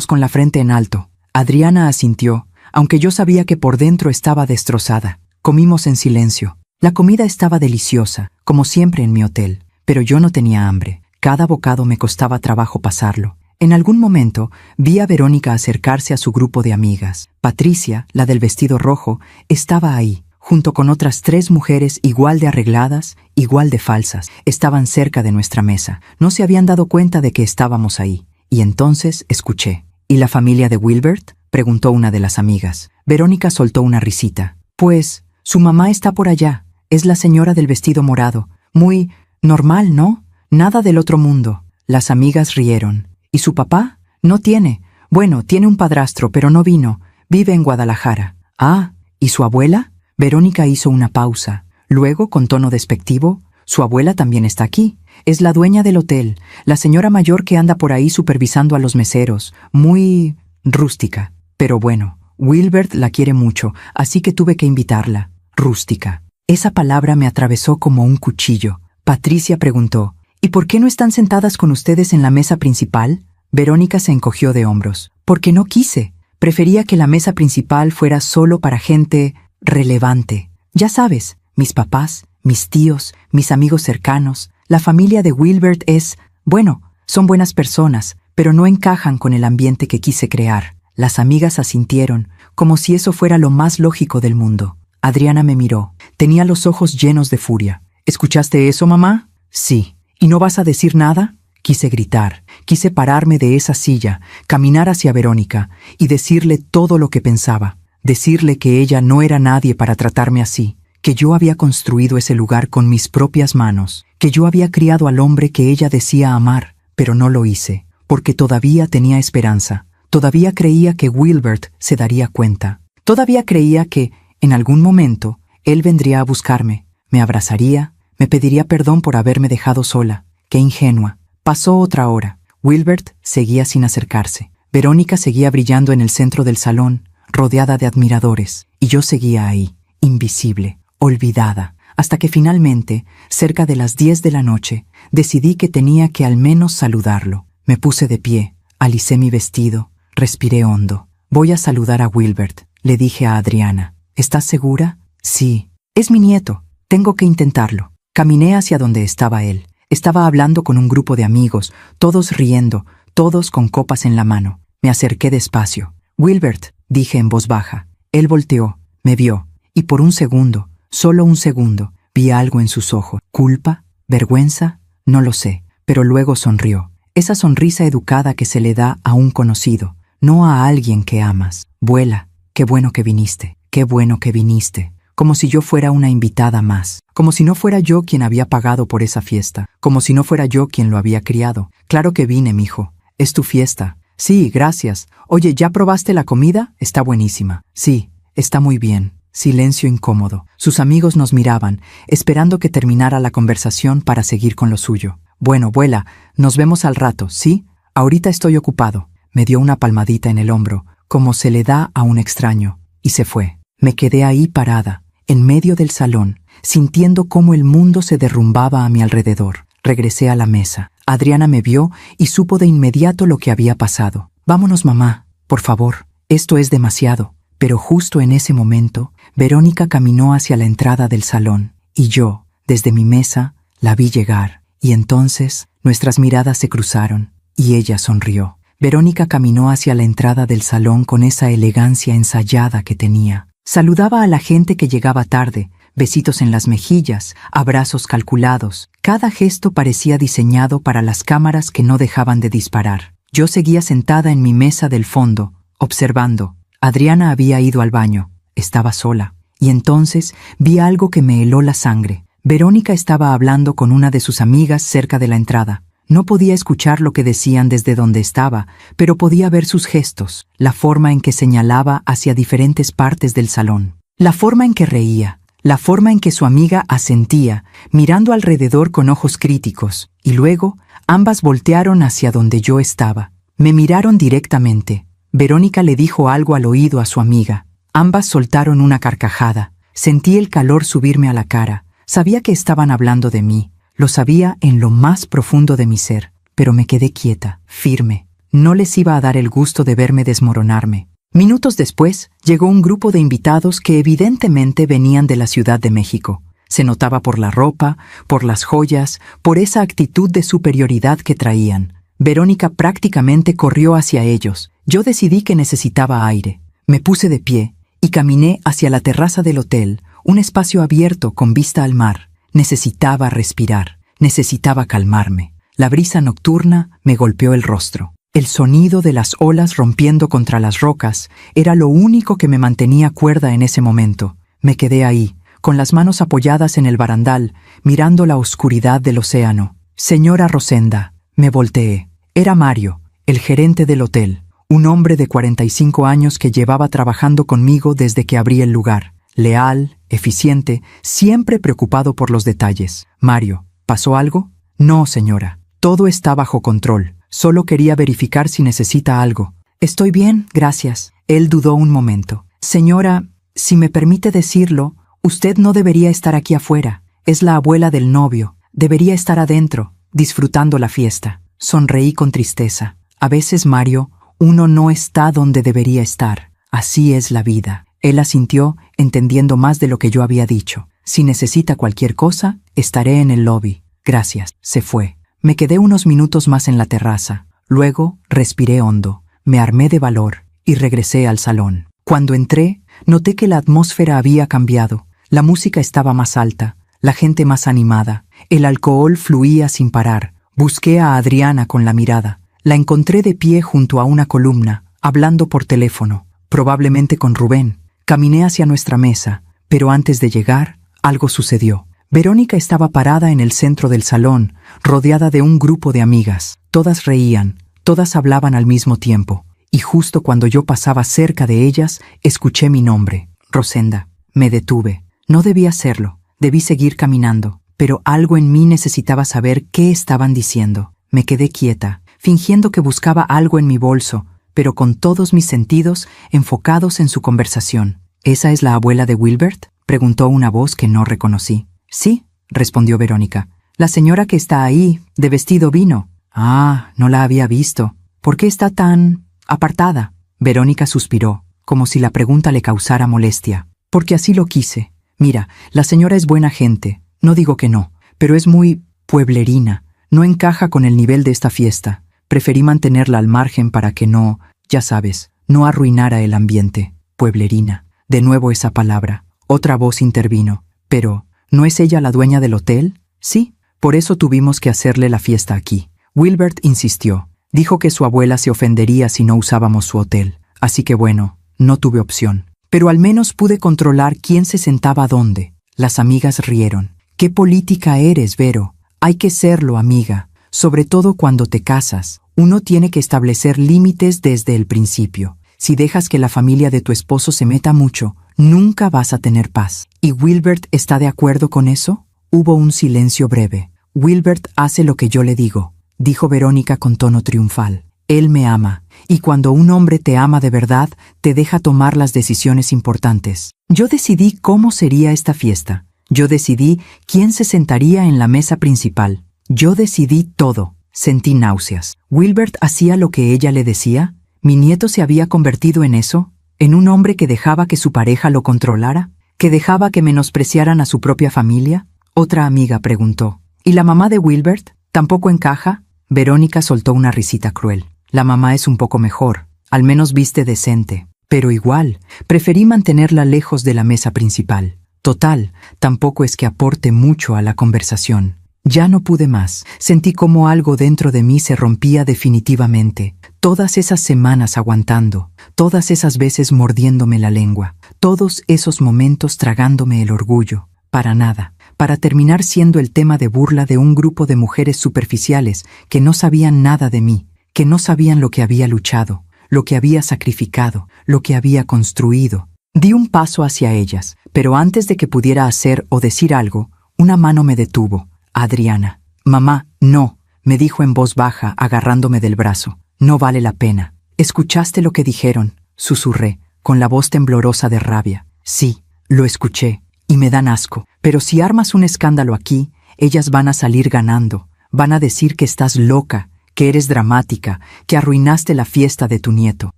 con la frente en alto. Adriana asintió, aunque yo sabía que por dentro estaba destrozada. Comimos en silencio. La comida estaba deliciosa, como siempre en mi hotel, pero yo no tenía hambre. Cada bocado me costaba trabajo pasarlo. En algún momento vi a Verónica acercarse a su grupo de amigas. Patricia, la del vestido rojo, estaba ahí, junto con otras 3 mujeres igual de arregladas, igual de falsas. Estaban cerca de nuestra mesa. No se habían dado cuenta de que estábamos ahí. Y entonces escuché. ¿Y la familia de Wilbert?, preguntó una de las amigas. Verónica soltó una risita. Pues, su mamá está por allá. Es la señora del vestido morado. Muy normal, ¿no? Nada del otro mundo. Las amigas rieron. ¿Y su papá? No tiene. Bueno, tiene un padrastro, pero no vino. Vive en Guadalajara. Ah, ¿y su abuela? Verónica hizo una pausa. Luego, con tono despectivo, su abuela también está aquí. Es la dueña del hotel, la señora mayor que anda por ahí supervisando a los meseros. Muy rústica. Pero bueno, Wilbert la quiere mucho, así que tuve que invitarla. Rústica. Esa palabra me atravesó como un cuchillo. Patricia preguntó, ¿y por qué no están sentadas con ustedes en la mesa principal? Verónica se encogió de hombros. Porque no quise. Prefería que la mesa principal fuera solo para gente relevante. Ya sabes, mis papás, mis tíos, mis amigos cercanos. La familia de Wilbert es, bueno, son buenas personas, pero no encajan con el ambiente que quise crear. Las amigas asintieron, como si eso fuera lo más lógico del mundo. Adriana me miró. Tenía los ojos llenos de furia. ¿Escuchaste eso, mamá? Sí. ¿Y no vas a decir nada? Quise gritar. Quise pararme de esa silla, caminar hacia Verónica y decirle todo lo que pensaba. Decirle que ella no era nadie para tratarme así, que yo había construido ese lugar con mis propias manos, que yo había criado al hombre que ella decía amar, pero no lo hice, porque todavía tenía esperanza. Todavía creía que Wilbert se daría cuenta. Todavía creía que, en algún momento, él vendría a buscarme, me abrazaría, me pediría perdón por haberme dejado sola. ¡Qué ingenua! Pasó otra hora. Wilbert seguía sin acercarse. Verónica seguía brillando en el centro del salón, rodeada de admiradores, y yo seguía ahí, invisible, olvidada, hasta que finalmente, cerca de las 10 de la noche, decidí que tenía que al menos saludarlo. Me puse de pie, alicé mi vestido, respiré hondo. Voy a saludar a Wilbert, le dije a Adriana. ¿Estás segura? Sí. Es mi nieto. Tengo que intentarlo. Caminé hacia donde estaba él. Estaba hablando con un grupo de amigos, todos riendo, todos con copas en la mano. Me acerqué despacio. Wilbert, dije en voz baja. Él volteó, me vio, y por un segundo, solo un segundo, vi algo en sus ojos. ¿Culpa? ¿Vergüenza? No lo sé, pero luego sonrió. Esa sonrisa educada que se le da a un conocido, no a alguien que amas. Vuela, qué bueno que viniste, qué bueno que viniste. Como si yo fuera una invitada más, como si no fuera yo quien había pagado por esa fiesta, como si no fuera yo quien lo había criado. Claro que vine, mijo. Es tu fiesta. Sí, gracias. Oye, ¿ya probaste la comida? Está buenísima. Sí, está muy bien. Silencio incómodo. Sus amigos nos miraban, esperando que terminara la conversación para seguir con lo suyo. Bueno, vuela, nos vemos al rato, ¿sí? Ahorita estoy ocupado. Me dio una palmadita en el hombro, como se le da a un extraño, y se fue. Me quedé ahí parada, en medio del salón, sintiendo cómo el mundo se derrumbaba a mi alrededor. Regresé a la mesa. Adriana me vio y supo de inmediato lo que había pasado. Vámonos, mamá, por favor, esto es demasiado. Pero justo en ese momento, Verónica caminó hacia la entrada del salón, y yo, desde mi mesa, la vi llegar. Y entonces, nuestras miradas se cruzaron, y ella sonrió. Verónica caminó hacia la entrada del salón con esa elegancia ensayada que tenía. Saludaba a la gente que llegaba tarde, besitos en las mejillas, abrazos calculados. Cada gesto parecía diseñado para las cámaras que no dejaban de disparar. Yo seguía sentada en mi mesa del fondo, observando. Adriana había ido al baño. Estaba sola. Y entonces vi algo que me heló la sangre. Verónica estaba hablando con una de sus amigas cerca de la entrada. No podía escuchar lo que decían desde donde estaba, pero podía ver sus gestos, la forma en que señalaba hacia diferentes partes del salón, la forma en que reía, la forma en que su amiga asentía, mirando alrededor con ojos críticos, y luego ambas voltearon hacia donde yo estaba. Me miraron directamente. Verónica le dijo algo al oído a su amiga. Ambas soltaron una carcajada. Sentí el calor subirme a la cara. Sabía que estaban hablando de mí. Lo sabía en lo más profundo de mi ser, pero me quedé quieta, firme. No les iba a dar el gusto de verme desmoronarme. Minutos después, llegó un grupo de invitados que evidentemente venían de la Ciudad de México. Se notaba por la ropa, por las joyas, por esa actitud de superioridad que traían. Verónica prácticamente corrió hacia ellos. Yo decidí que necesitaba aire. Me puse de pie y caminé hacia la terraza del hotel, un espacio abierto con vista al mar. Necesitaba respirar, necesitaba calmarme. La brisa nocturna me golpeó el rostro. El sonido de las olas rompiendo contra las rocas era lo único que me mantenía cuerda en ese momento. Me quedé ahí, con las manos apoyadas en el barandal, mirando la oscuridad del océano. Señora Rosenda, me volteé. Era Mario, el gerente del hotel, un hombre de 45 años que llevaba trabajando conmigo desde que abrí el lugar. Leal, eficiente, siempre preocupado por los detalles. «Mario, ¿pasó algo?», No, señora. Todo está bajo control. Solo quería verificar si necesita algo. Estoy bien, gracias. Él dudó un momento. Señora, si me permite decirlo, usted no debería estar aquí afuera. Es la abuela del novio. Debería estar adentro, disfrutando la fiesta. Sonreí con tristeza. A veces, Mario, uno no está donde debería estar. Así es la vida. Él asintió, entendiendo más de lo que yo había dicho. Si necesita cualquier cosa, estaré en el lobby. Gracias. Se fue. Me quedé unos minutos más en la terraza. Luego, respiré hondo. Me armé de valor y regresé al salón. Cuando entré, noté que la atmósfera había cambiado. La música estaba más alta, la gente más animada. El alcohol fluía sin parar. Busqué a Adriana con la mirada. La encontré de pie junto a una columna, hablando por teléfono, probablemente con Rubén. Caminé hacia nuestra mesa, pero antes de llegar, algo sucedió. Verónica estaba parada en el centro del salón, rodeada de un grupo de amigas. Todas reían, todas hablaban al mismo tiempo. Y justo cuando yo pasaba cerca de ellas, escuché mi nombre, Rosenda. Me detuve. No debía hacerlo. Debí seguir caminando. Pero algo en mí necesitaba saber qué estaban diciendo. Me quedé quieta, fingiendo que buscaba algo en mi bolso, pero con todos mis sentidos enfocados en su conversación. ¿Esa es la abuela de Wilbert?, preguntó una voz que no reconocí. Sí, respondió Verónica. La señora que está ahí, de vestido vino. Ah, no la había visto. ¿Por qué está tan apartada? Verónica suspiró, como si la pregunta le causara molestia. Porque así lo quise. Mira, la señora es buena gente, no digo que no, pero es muy pueblerina. No encaja con el nivel de esta fiesta. Preferí mantenerla al margen para que no, ya sabes, no arruinara el ambiente. Pueblerina. De nuevo esa palabra. Otra voz intervino. Pero, ¿no es ella la dueña del hotel? Sí, por eso tuvimos que hacerle la fiesta aquí. Wilbert insistió. Dijo que su abuela se ofendería si no usábamos su hotel. Así que bueno, no tuve opción. Pero al menos pude controlar quién se sentaba dónde. Las amigas rieron. «¿Qué política eres, Vero? Hay que serlo, amiga. Sobre todo cuando te casas. Uno tiene que establecer límites desde el principio. Si dejas que la familia de tu esposo se meta mucho, nunca vas a tener paz». ¿Y Wilbert está de acuerdo con eso? Hubo un silencio breve. «Wilbert hace lo que yo le digo», dijo Verónica con tono triunfal. «Él me ama, y cuando un hombre te ama de verdad, te deja tomar las decisiones importantes. Yo decidí cómo sería esta fiesta. Yo decidí quién se sentaría en la mesa principal. Yo decidí todo». Sentí náuseas. ¿Wilbert hacía lo que ella le decía? ¿Mi nieto se había convertido en eso? ¿En un hombre que dejaba que su pareja lo controlara? ¿Que dejaba que menospreciaran a su propia familia? Otra amiga preguntó. ¿Y la mamá de Wilbert? ¿Tampoco encaja? Verónica soltó una risita cruel. La mamá es un poco mejor. Al menos viste decente. Pero igual, preferí mantenerla lejos de la mesa principal. Total, tampoco es que aporte mucho a la conversación. Ya no pude más. Sentí como algo dentro de mí se rompía definitivamente. Todas esas semanas aguantando, todas esas veces mordiéndome la lengua, todos esos momentos tragándome el orgullo. Para nada. Para terminar siendo el tema de burla de un grupo de mujeres superficiales que no sabían nada de mí, que no sabían lo que había luchado, lo que había sacrificado, lo que había construido. Di un paso hacia ellas, pero antes de que pudiera hacer o decir algo, una mano me detuvo. Adriana. «Mamá, no», me dijo en voz baja, agarrándome del brazo. «No vale la pena». «¿Escuchaste lo que dijeron?», susurré, con la voz temblorosa de rabia. «Sí, lo escuché, y me dan asco. Pero si armas un escándalo aquí, ellas van a salir ganando. Van a decir que estás loca, que eres dramática, que arruinaste la fiesta de tu nieto».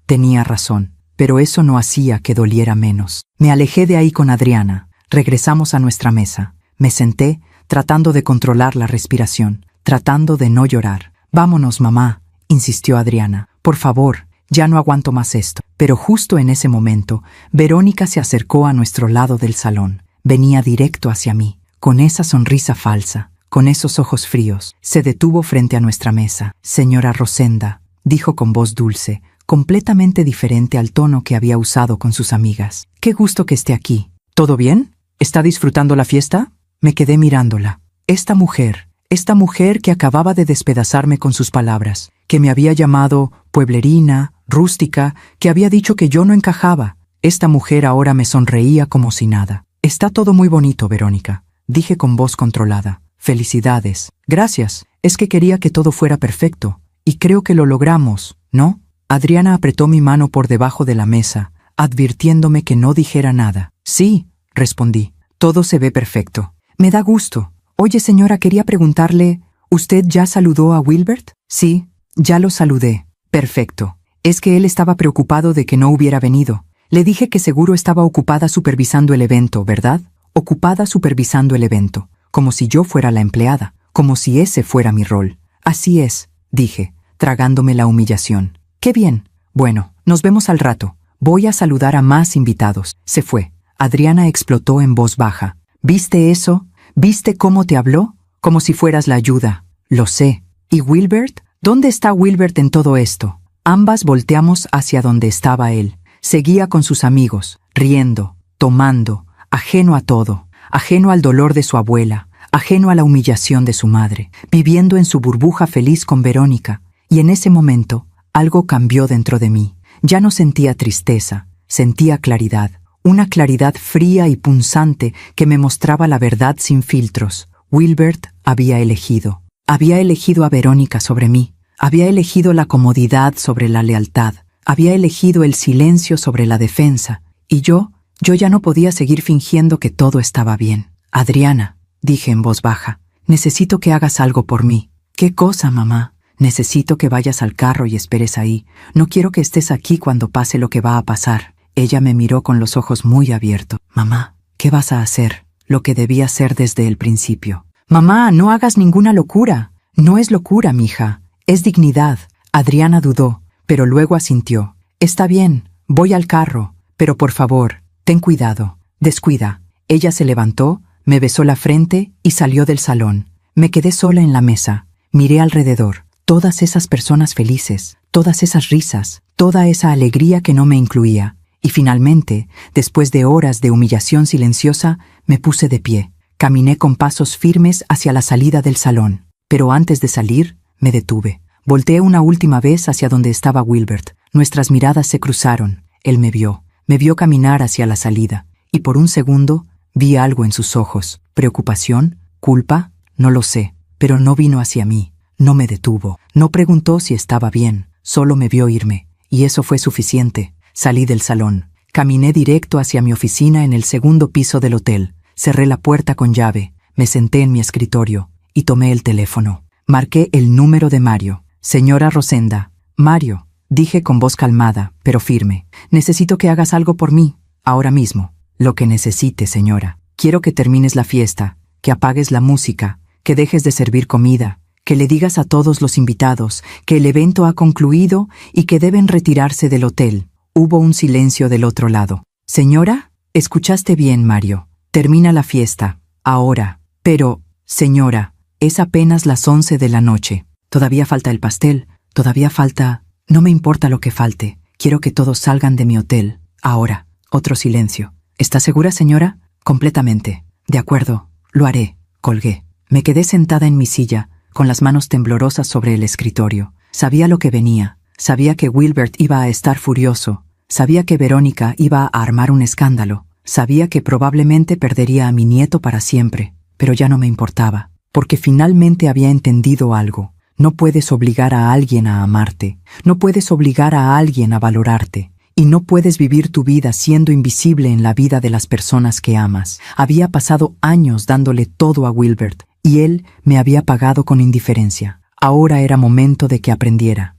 Tenía razón, pero eso no hacía que doliera menos. Me alejé de ahí con Adriana. Regresamos a nuestra mesa. Me senté, tratando de controlar la respiración, tratando de no llorar. «Vámonos, mamá», insistió Adriana. «Por favor, ya no aguanto más esto». Pero justo en ese momento, Verónica se acercó a nuestro lado del salón. Venía directo hacia mí, con esa sonrisa falsa, con esos ojos fríos. Se detuvo frente a nuestra mesa. «Señora Rosenda», dijo con voz dulce, completamente diferente al tono que había usado con sus amigas. «Qué gusto que esté aquí. ¿Todo bien? ¿Está disfrutando la fiesta?» Me quedé mirándola. Esta mujer que acababa de despedazarme con sus palabras, que me había llamado pueblerina, rústica, que había dicho que yo no encajaba. Esta mujer ahora me sonreía como si nada. «Está todo muy bonito, Verónica», dije con voz controlada. Felicidades. Gracias. Es que quería que todo fuera perfecto. Y creo que lo logramos, ¿no? Adriana apretó mi mano por debajo de la mesa, advirtiéndome que no dijera nada. Sí, respondí. Todo se ve perfecto. Me da gusto. Oye, señora, quería preguntarle, ¿usted ya saludó a Wilbert? Sí, ya lo saludé. Perfecto. Es que él estaba preocupado de que no hubiera venido. Le dije que seguro estaba ocupada supervisando el evento, ¿verdad? Ocupada supervisando el evento, como si yo fuera la empleada, como si ese fuera mi rol. Así es, dije, tragándome la humillación. ¡Qué bien! Bueno, nos vemos al rato. Voy a saludar a más invitados. Se fue. Adriana explotó en voz baja. ¿Viste eso? ¿Viste cómo te habló? Como si fueras la ayuda. Lo sé. ¿Y Wilbert? ¿Dónde está Wilbert en todo esto? Ambas volteamos hacia donde estaba él. Seguía con sus amigos, riendo, tomando, ajeno a todo, ajeno al dolor de su abuela, ajeno a la humillación de su madre, viviendo en su burbuja feliz con Verónica. Y en ese momento, algo cambió dentro de mí. Ya no sentía tristeza, sentía claridad. Una claridad fría y punzante que me mostraba la verdad sin filtros. Wilbert había elegido. Había elegido a Verónica sobre mí. Había elegido la comodidad sobre la lealtad. Había elegido el silencio sobre la defensa. Y yo ya no podía seguir fingiendo que todo estaba bien. Adriana, dije en voz baja, necesito que hagas algo por mí. ¿Qué cosa, mamá? Necesito que vayas al carro y esperes ahí. No quiero que estés aquí cuando pase lo que va a pasar. Ella me miró con los ojos muy abiertos. Mamá, ¿qué vas a hacer? Lo que debía hacer desde el principio. Mamá, no hagas ninguna locura. No es locura, mija. Es dignidad. Adriana dudó, pero luego asintió. Está bien, voy al carro, pero por favor, ten cuidado. Descuida. Ella se levantó, me besó la frente y salió del salón. Me quedé sola en la mesa. Miré alrededor. Todas esas personas felices, todas esas risas, toda esa alegría que no me incluía. Y finalmente, después de horas de humillación silenciosa, me puse de pie. Caminé con pasos firmes hacia la salida del salón. Pero antes de salir, me detuve. Volteé una última vez hacia donde estaba Wilbert. Nuestras miradas se cruzaron. Él me vio caminar hacia la salida. Y por un segundo, vi algo en sus ojos. ¿Preocupación? ¿Culpa? No lo sé. Pero no vino hacia mí. No me detuvo. No preguntó si estaba bien. Solo me vio irme. Y eso fue suficiente. Salí del salón. Caminé directo hacia mi oficina en el segundo piso del hotel. Cerré la puerta con llave. Me senté en mi escritorio y tomé el teléfono. Marqué el número de Mario. Señora Rosenda. Mario, dije con voz calmada, pero firme. Necesito que hagas algo por mí. Ahora mismo. Lo que necesite, señora. Quiero que termines la fiesta, que apagues la música, que dejes de servir comida, que le digas a todos los invitados que el evento ha concluido y que deben retirarse del hotel. Hubo un silencio del otro lado. Señora, escuchaste bien, Mario. Termina la fiesta. Ahora. Pero, señora, es apenas las 11 de la noche. Todavía falta el pastel. Todavía falta... No me importa lo que falte. Quiero que todos salgan de mi hotel. Ahora. Otro silencio. ¿Está segura, señora? Completamente. De acuerdo. Lo haré. Colgué. Me quedé sentada en mi silla, con las manos temblorosas sobre el escritorio. Sabía lo que venía. Sabía que Wilbert iba a estar furioso. Sabía que Verónica iba a armar un escándalo. Sabía que probablemente perdería a mi nieto para siempre. Pero ya no me importaba, porque finalmente había entendido algo. No puedes obligar a alguien a amarte. No puedes obligar a alguien a valorarte. Y no puedes vivir tu vida siendo invisible en la vida de las personas que amas. Había pasado años dándole todo a Wilbert, y él me había pagado con indiferencia. Ahora era momento de que aprendiera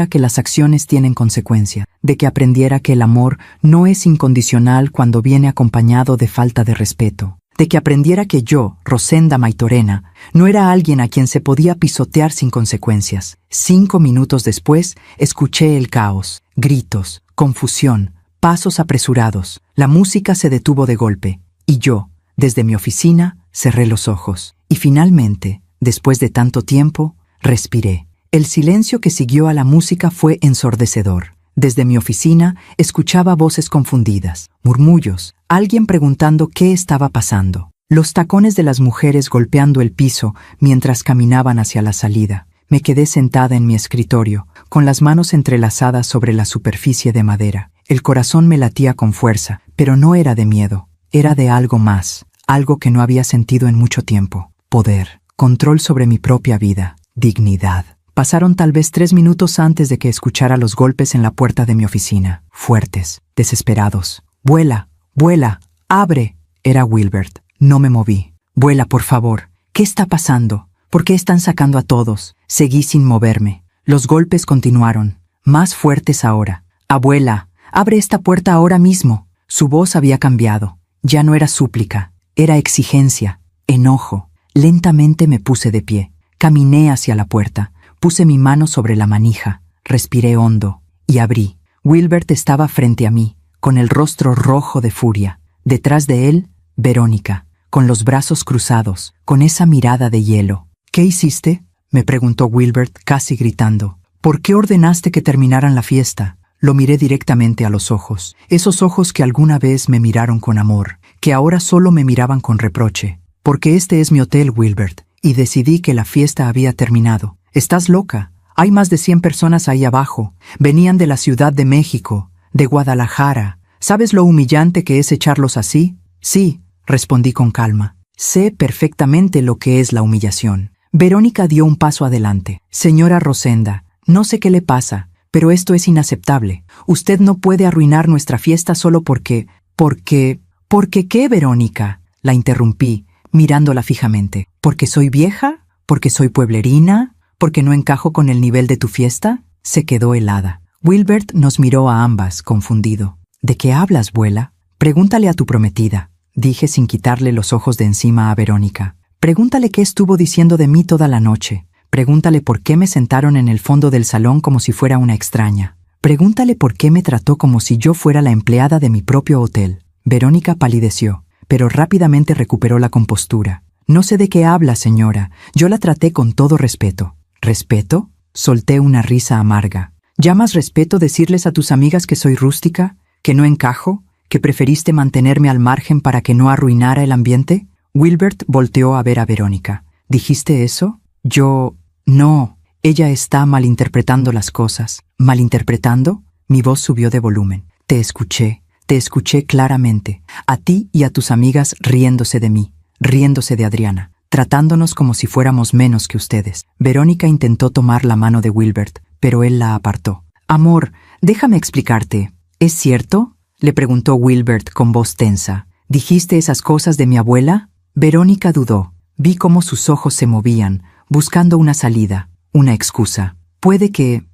que las acciones tienen consecuencia, de que aprendiera que el amor no es incondicional cuando viene acompañado de falta de respeto, de que aprendiera que yo, Rosenda Maitorena, no era alguien a quien se podía pisotear sin consecuencias. 5 minutos después, escuché el caos, gritos, confusión, pasos apresurados. La música se detuvo de golpe, y yo, desde mi oficina, cerré los ojos. Y finalmente, después de tanto tiempo, respiré. El silencio que siguió a la música fue ensordecedor. Desde mi oficina escuchaba voces confundidas, murmullos, alguien preguntando qué estaba pasando. Los tacones de las mujeres golpeando el piso mientras caminaban hacia la salida. Me quedé sentada en mi escritorio, con las manos entrelazadas sobre la superficie de madera. El corazón me latía con fuerza, pero no era de miedo, era de algo más, algo que no había sentido en mucho tiempo. poder, control sobre mi propia vida, dignidad. Pasaron tal vez 3 minutos antes de que escuchara los golpes en la puerta de mi oficina, fuertes, desesperados. «Vuela, vuela, abre». Era Wilbert. No me moví. «Vuela, por favor. ¿Qué está pasando? ¿Por qué están sacando a todos?» Seguí sin moverme. Los golpes continuaron, más fuertes ahora. «Abuela, abre esta puerta ahora mismo». Su voz había cambiado. Ya no era súplica, era exigencia, enojo. Lentamente me puse de pie. Caminé hacia la puerta. Puse mi mano sobre la manija, respiré hondo y abrí. Wilbert estaba frente a mí, con el rostro rojo de furia. Detrás de él, Verónica, con los brazos cruzados, con esa mirada de hielo. «¿Qué hiciste?», me preguntó Wilbert, casi gritando. «¿Por qué ordenaste que terminaran la fiesta?». Lo miré directamente a los ojos, esos ojos que alguna vez me miraron con amor, que ahora solo me miraban con reproche. «Porque este es mi hotel, Wilbert, y decidí que la fiesta había terminado». «Estás loca. Hay más de 100 personas ahí abajo. Venían de la Ciudad de México, de Guadalajara. ¿Sabes lo humillante que es echarlos así?». «Sí», respondí con calma. «Sé perfectamente lo que es la humillación». Verónica dio un paso adelante. «Señora Rosenda, no sé qué le pasa, pero esto es inaceptable. Usted no puede arruinar nuestra fiesta solo porque... ¿Por qué, Verónica?», la interrumpí, mirándola fijamente. «¿Porque soy vieja? ¿Porque soy pueblerina? ¿Porque no encajo con el nivel de tu fiesta?». Se quedó helada. Wilbert nos miró a ambas, confundido. «¿De qué hablas, abuela?». «Pregúntale a tu prometida», dije sin quitarle los ojos de encima a Verónica. «Pregúntale qué estuvo diciendo de mí toda la noche. Pregúntale por qué me sentaron en el fondo del salón como si fuera una extraña. Pregúntale por qué me trató como si yo fuera la empleada de mi propio hotel». Verónica palideció, pero rápidamente recuperó la compostura. «No sé de qué habla, señora. Yo la traté con todo respeto». «¿Respeto?». Solté una risa amarga. «¿Llamas respeto decirles a tus amigas que soy rústica? ¿Que no encajo? ¿Que preferiste mantenerme al margen para que no arruinara el ambiente?». Wilbert volteó a ver a Verónica. «¿Dijiste eso?». «Yo... no. Ella está malinterpretando las cosas». «¿Malinterpretando?». Mi voz subió de volumen. Te escuché claramente. A ti y a tus amigas riéndose de mí, riéndose de Adriana, tratándonos como si fuéramos menos que ustedes». Verónica intentó tomar la mano de Wilbert, pero él la apartó. «Amor, déjame explicarte. ¿Es cierto?», le preguntó Wilbert con voz tensa. «¿Dijiste esas cosas de mi abuela?». Verónica dudó. Vi cómo sus ojos se movían, buscando una salida, una excusa. Puede que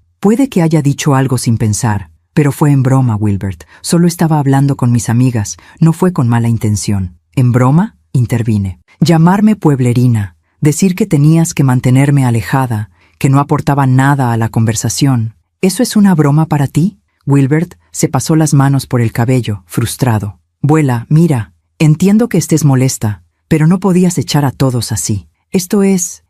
haya dicho algo sin pensar, pero fue en broma, Wilbert. Solo estaba hablando con mis amigas, no fue con mala intención». «¿En broma?», intervine. «Llamarme pueblerina, decir que tenías que mantenerme alejada, que no aportaba nada a la conversación. ¿Eso es una broma para ti?». Wilbert se pasó las manos por el cabello, frustrado. «Abuela, mira, entiendo que estés molesta, pero no podías echar a todos así. Esto es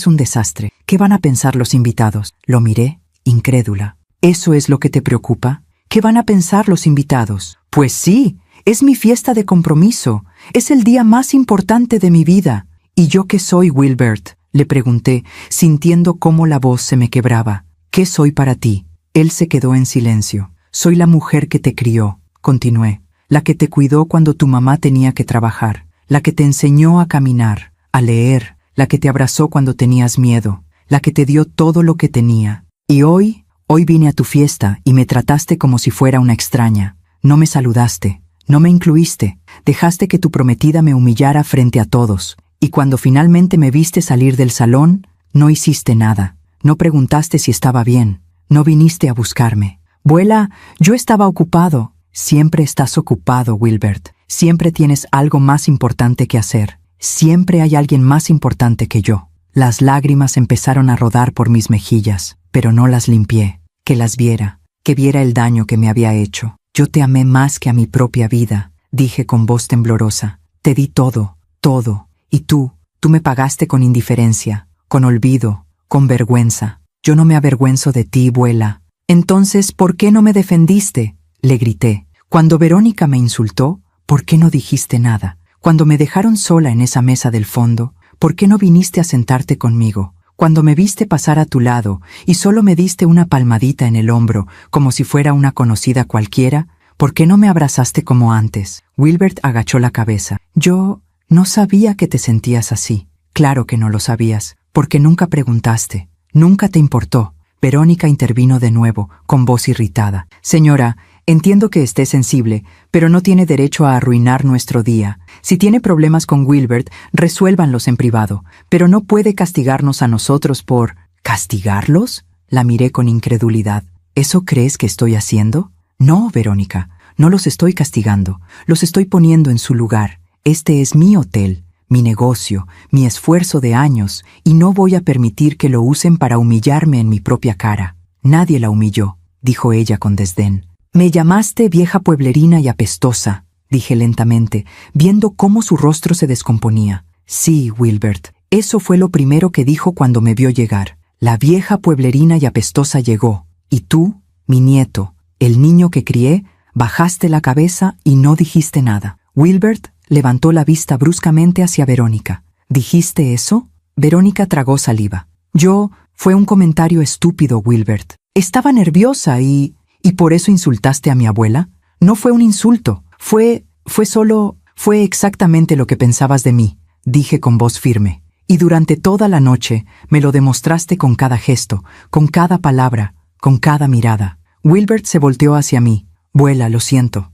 un desastre. ¿Qué van a pensar los invitados?». Lo miré, incrédula. «¿Eso es lo que te preocupa? ¿Qué van a pensar los invitados?». «Pues sí, es mi fiesta de compromiso. Es el día más importante de mi vida». «¿Y yo qué soy, Wilbert?», le pregunté, sintiendo cómo la voz se me quebraba. «¿Qué soy para ti?». Él se quedó en silencio. «Soy la mujer que te crió», continué, «la que te cuidó cuando tu mamá tenía que trabajar, la que te enseñó a caminar, a leer, la que te abrazó cuando tenías miedo, la que te dio todo lo que tenía. Y hoy vine a tu fiesta y me trataste como si fuera una extraña. No me saludaste, no me incluiste, dejaste que tu prometida me humillara frente a todos. Y cuando finalmente me viste salir del salón, no hiciste nada. No preguntaste si estaba bien, no viniste a buscarme. Abuela, yo estaba ocupado». «Siempre estás ocupado, Wilbert. Siempre tienes algo más importante que hacer. Siempre hay alguien más importante que yo». Las lágrimas empezaron a rodar por mis mejillas, pero no las limpié. Que las viera, que viera el daño que me había hecho. «Yo te amé más que a mi propia vida», dije con voz temblorosa. «Te di todo, todo. Y tú me pagaste con indiferencia, con olvido, con vergüenza. Yo no me avergüenzo de ti, abuela». «Entonces, ¿por qué no me defendiste?», le grité. «Cuando Verónica me insultó, ¿por qué no dijiste nada? Cuando me dejaron sola en esa mesa del fondo, ¿por qué no viniste a sentarte conmigo? Cuando me viste pasar a tu lado y solo me diste una palmadita en el hombro, como si fuera una conocida cualquiera, ¿por qué no me abrazaste como antes?». Wilbert agachó la cabeza. «Yo no sabía que te sentías así». Claro que no lo sabías, porque nunca preguntaste, nunca te importó. Verónica intervino de nuevo, con voz irritada. Señora, entiendo que esté sensible, pero no tiene derecho a arruinar nuestro día. Si tiene problemas con Wilbert, resuélvanlos en privado, pero no puede castigarnos a nosotros por... ¿Castigarlos? La miré con incredulidad. ¿Eso crees que estoy haciendo? No, Verónica, no los estoy castigando, los estoy poniendo en su lugar. Este es mi hotel, mi negocio, mi esfuerzo de años, y no voy a permitir que lo usen para humillarme en mi propia cara. Nadie la humilló, dijo ella con desdén. Me llamaste vieja pueblerina y apestosa, dije lentamente, viendo cómo su rostro se descomponía. Sí, Wilbert, eso fue lo primero que dijo cuando me vio llegar. La vieja pueblerina y apestosa llegó, y tú, mi nieto, el niño que crié, bajaste la cabeza y no dijiste nada. Wilbert levantó la vista bruscamente hacia Verónica. ¿Dijiste eso? Verónica tragó saliva. Fue un comentario estúpido, Wilbert. Estaba nerviosa y por eso insultaste a mi abuela. No fue un insulto, fue exactamente lo que pensabas de mí, dije con voz firme. Y durante toda la noche me lo demostraste con cada gesto, con cada palabra, con cada mirada. Wilbert se volteó hacia mí. Abuela, lo siento